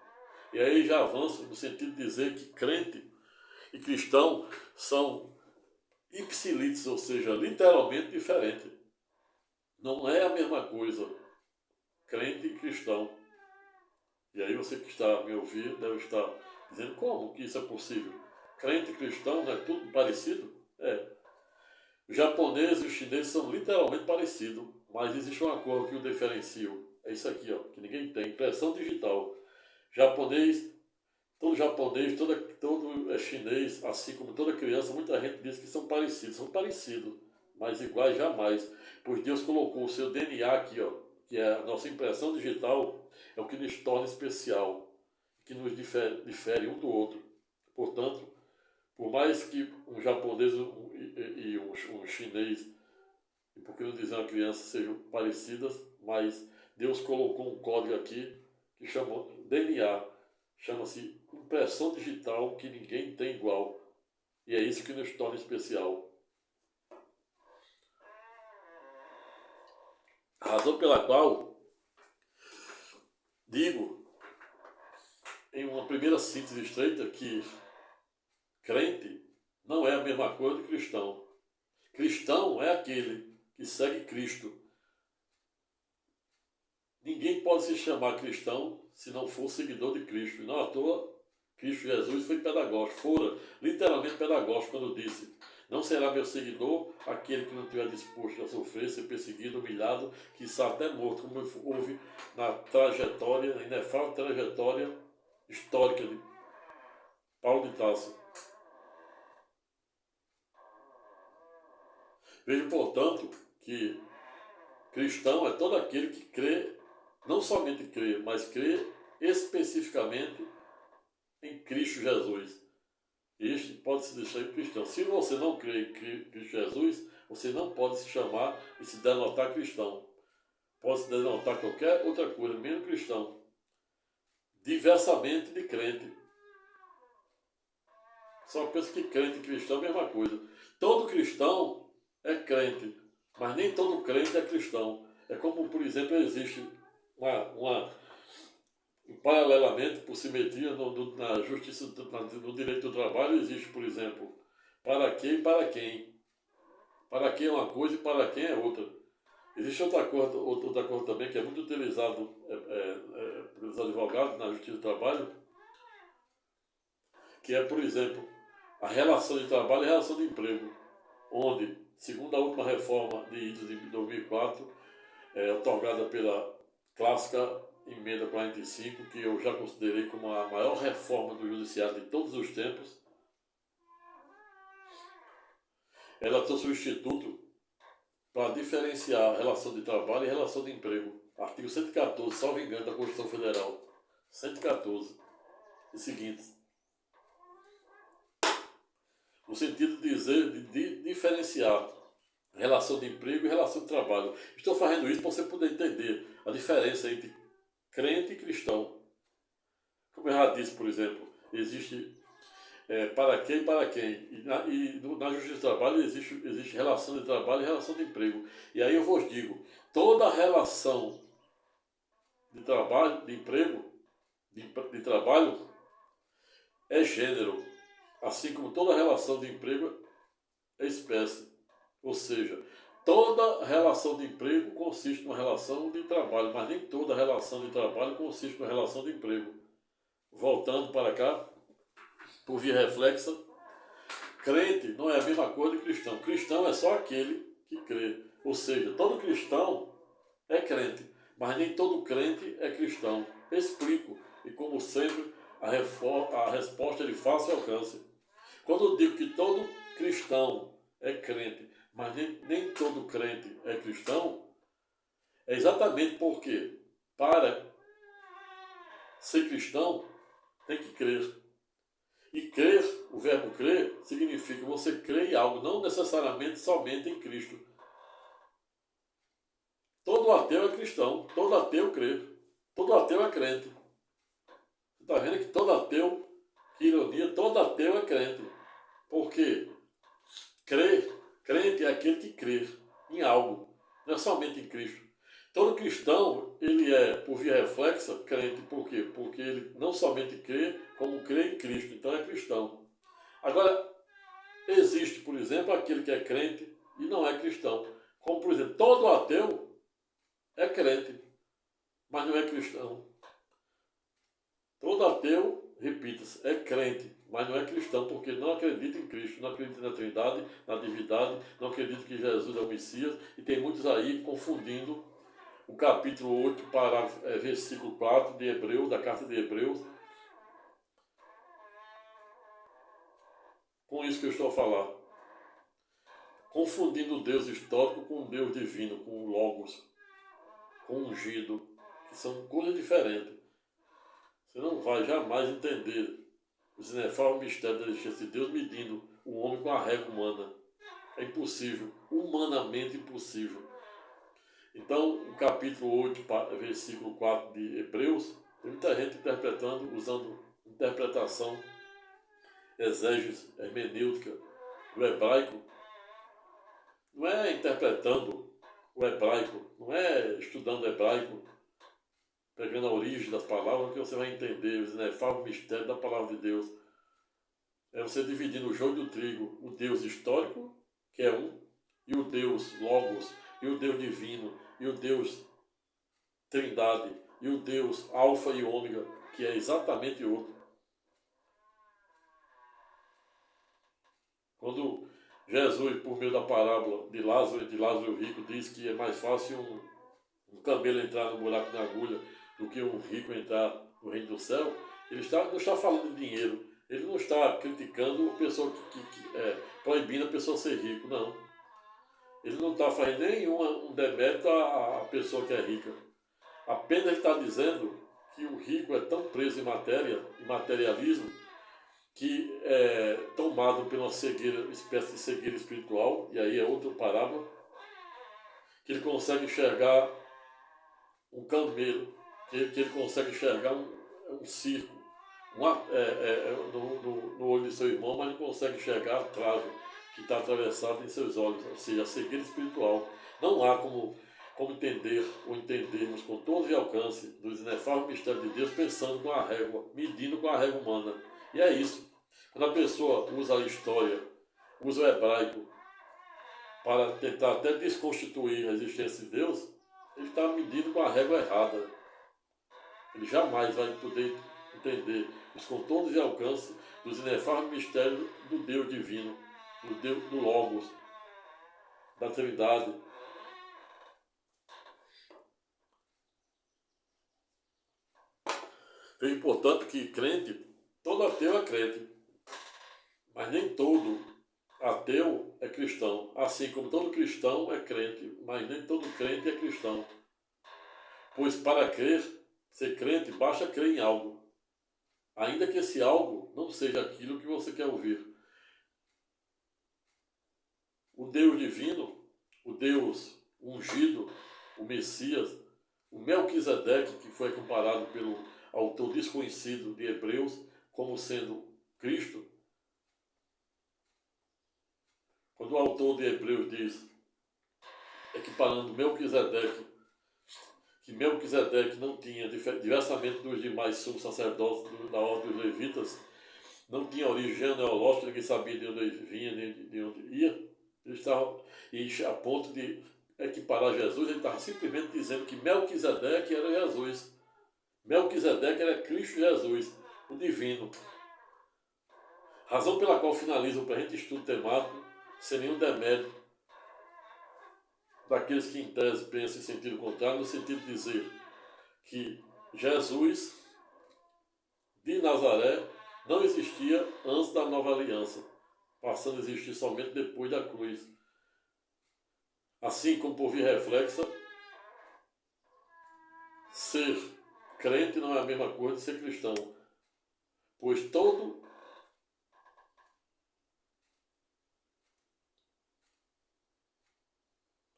E aí já avanço no sentido de dizer que crente e cristão são ipsilitis, ou seja, literalmente diferente. Não é a mesma coisa crente e cristão. E aí você que está a me ouvir deve estar dizendo como que isso é possível. Crente e cristão não é tudo parecido? É. O japonês e o chinês são literalmente parecidos, mas existe uma coisa que o diferencia. É isso aqui, ó, que ninguém tem, impressão digital. Japonês, todo japonês, todo chinês, assim como toda criança, muita gente diz que são parecidos, mas iguais jamais. Pois Deus colocou o seu DNA aqui, ó, que é a nossa impressão digital, é o que nos torna especial, que nos difere um do outro. Portanto, por mais que um japonês e um chinês, e por que não dizer uma criança, sejam parecidas, mas Deus colocou um código aqui que chama DNA, chama-se impressão digital, que ninguém tem igual. E é isso que nos torna especial. A razão pela qual digo, em uma primeira síntese estreita, que crente não é a mesma coisa de cristão. Cristão é aquele que segue Cristo. Ninguém pode se chamar cristão se não for seguidor de Cristo. E não à toa, Cristo Jesus foi pedagógico, fora literalmente pedagógico quando disse: não será meu seguidor aquele que não estiver disposto a sofrer, ser perseguido, humilhado, quiçá até morto, como houve na trajetória, na inefável trajetória histórica de Paulo de Tarso. Veja, portanto, que cristão é todo aquele que crê, não somente crê, mas crê especificamente em Cristo Jesus. Este pode se deixar cristão. Se você não crê em Cristo Jesus, você não pode se chamar e se denotar cristão. Pode se denotar qualquer outra coisa, menos cristão. Diversamente de crente. Só pensa que crente e cristão é a mesma coisa. Todo cristão é crente, mas nem todo crente é cristão. É como, por exemplo, existe paralelamente, por simetria, na justiça, no direito do trabalho, existe, por exemplo, para quem e para quem. Para quem é uma coisa e para quem é outra. Existe outra coisa também que é muito utilizado pelos advogados na justiça do trabalho, que é, por exemplo, a relação de trabalho e a relação de emprego, onde, segundo a última reforma de idos de 2004, otorgada pela clássica emenda 45, que eu já considerei como a maior reforma do judiciário de todos os tempos, ela trouxe um instituto para diferenciar a relação de trabalho e a relação de emprego. Artigo 114, salvo engano, da Constituição Federal. 114. E seguintes. No sentido de dizer, de diferenciar relação de emprego e relação de trabalho. Estou fazendo isso para você poder entender a diferença entre crente e cristão. Como eu já disse, por exemplo, existe para quem e para quem. Na justiça do trabalho existe relação de trabalho e relação de emprego. E aí eu vos digo, toda relação de trabalho, de emprego, de trabalho, é gênero. Assim como toda relação de emprego é espécie. Ou seja, toda relação de emprego consiste numa relação de trabalho, mas nem toda relação de trabalho consiste numa relação de emprego. Voltando para cá, por via reflexa, crente não é a mesma coisa de cristão. Cristão é só aquele que crê. Ou seja, todo cristão é crente, mas nem todo crente é cristão. Explico, e como sempre, a resposta é de fácil alcance. Quando eu digo que todo cristão é crente, mas nem todo crente é cristão, é exatamente porque para ser cristão tem que crer. E crer, o verbo crer, significa você crer em algo, não necessariamente somente em Cristo. Todo ateu é cristão, todo ateu crê, todo ateu é crente. Você está vendo que todo ateu, que ironia, todo ateu é crente. Por quê? Crente é aquele que crê em algo, não é somente em Cristo. Todo cristão, ele é, por via reflexa, crente. Por quê? Porque ele não somente crê, como crê em Cristo. Então é cristão. Agora, Existe, por exemplo, aquele que é crente e não é cristão. Como, por exemplo, todo ateu é crente, mas não é cristão. Todo ateu, repita-se, é crente, mas não é cristão, porque não acredita em Cristo, não acredita na Trindade, na divindade, não acredita que Jesus é o Messias, e tem muitos aí confundindo o capítulo 8, versículo 4 de Hebreus, da carta de Hebreus, com isso que eu estou a falar. Confundindo o Deus histórico com o Deus divino, com o Logos, com o ungido, que são coisas diferentes. Você não vai jamais entender os inefáveis mistérios da existência de Deus medindo o homem com a régua humana. É impossível, humanamente impossível. Então, o capítulo 8, versículo 4 de Hebreus, tem muita gente interpretando, usando interpretação exégese, hermenêutica do hebraico. Não é interpretando o hebraico, não é estudando hebraico, pegando a origem das palavras, que você vai entender os inefáveis mistérios da palavra de Deus. É você dividindo o joio do trigo, o Deus histórico, que é um, e o Deus Logos, e o Deus divino, e o Deus Trindade, e o Deus Alfa e Ômega, que é exatamente outro. Quando Jesus, por meio da parábola de Lázaro e de Lázaro rico, diz que é mais fácil um camelo entrar no buraco da agulha do que um rico entrar no reino do céu, ele não está falando de dinheiro, ele não está criticando a pessoa proibindo a pessoa ser rico, não. Ele não está fazendo nenhum demérito à pessoa que é rica. Apenas ele está dizendo que o rico é tão preso em matéria, em materialismo, que é tomado pela cegueira, espécie de cegueira espiritual, e aí é outra parábola, que ele consegue enxergar um camelo, que ele consegue enxergar um circo no olho de seu irmão, mas não consegue enxergar a trave que está atravessada em seus olhos, ou seja, a cegueira espiritual. Não há como entender ou entendermos com todo o alcance dos inefáveis mistérios de Deus pensando com a régua, medindo com a régua humana. E é isso. Quando a pessoa usa a história, usa o hebraico para tentar até desconstituir a existência de Deus, ele está medindo com a régua errada. Ele jamais vai poder entender os contornos e alcance dos inefáveis mistérios do Deus divino, do Deus do Logos, da Trindade. É importante que crente, todo ateu é crente, mas nem todo ateu é cristão. Assim como todo cristão é crente, mas nem todo crente é cristão. Pois para crer, ser crente, basta crer em algo, ainda que esse algo não seja aquilo que você quer ouvir. O Deus divino, o Deus ungido, o Messias, o Melquisedeque, que foi comparado pelo autor desconhecido de Hebreus como sendo Cristo. Quando o autor de Hebreus diz, equiparando Melquisedeque, que Melquisedeque não tinha, diversamente dos demais sumos sacerdotes da ordem dos levitas, não tinha origem genealógica, ninguém sabia de onde vinha, nem de onde ia. Ele estava, e a ponto de equiparar Jesus, ele estava simplesmente dizendo que Melquisedeque era Jesus. Melquisedeque era Cristo Jesus, o divino. Razão pela qual finaliza o presente estudo temático sem nenhum demérito daqueles que em tese pensam em sentido contrário, no sentido de dizer que Jesus de Nazaré não existia antes da nova aliança, passando a existir somente depois da cruz. Assim como por via reflexa, ser crente não é a mesma coisa de ser cristão, pois todo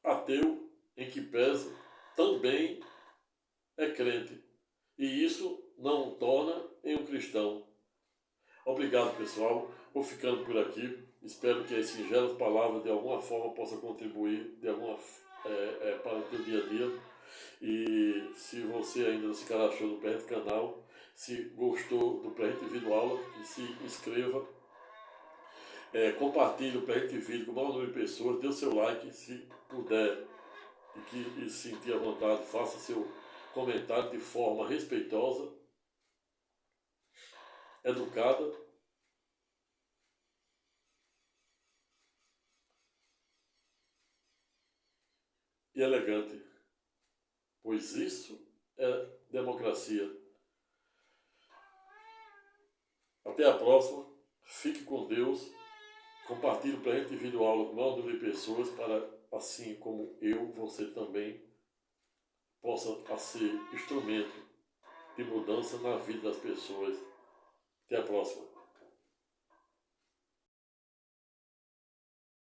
ateu, em que pese, também é crente, e isso não o torna em um cristão. Obrigado, pessoal. Vou ficando por aqui. Espero que as singelas palavras de alguma forma possam contribuir para o teu dia a dia. E se você ainda não se cadastrou no presente canal, se gostou do presente vídeo aula, se inscreva Compartilhe o presente vídeo com o maior número de pessoas, dê o seu like se puder e sentir à vontade, faça seu comentário de forma respeitosa, educada e elegante, pois isso é democracia. Até a próxima, fique com Deus, compartilhe o presente vídeo aula com o maior número de pessoas para, assim como eu, você também possa ser instrumento de mudança na vida das pessoas. Até a próxima.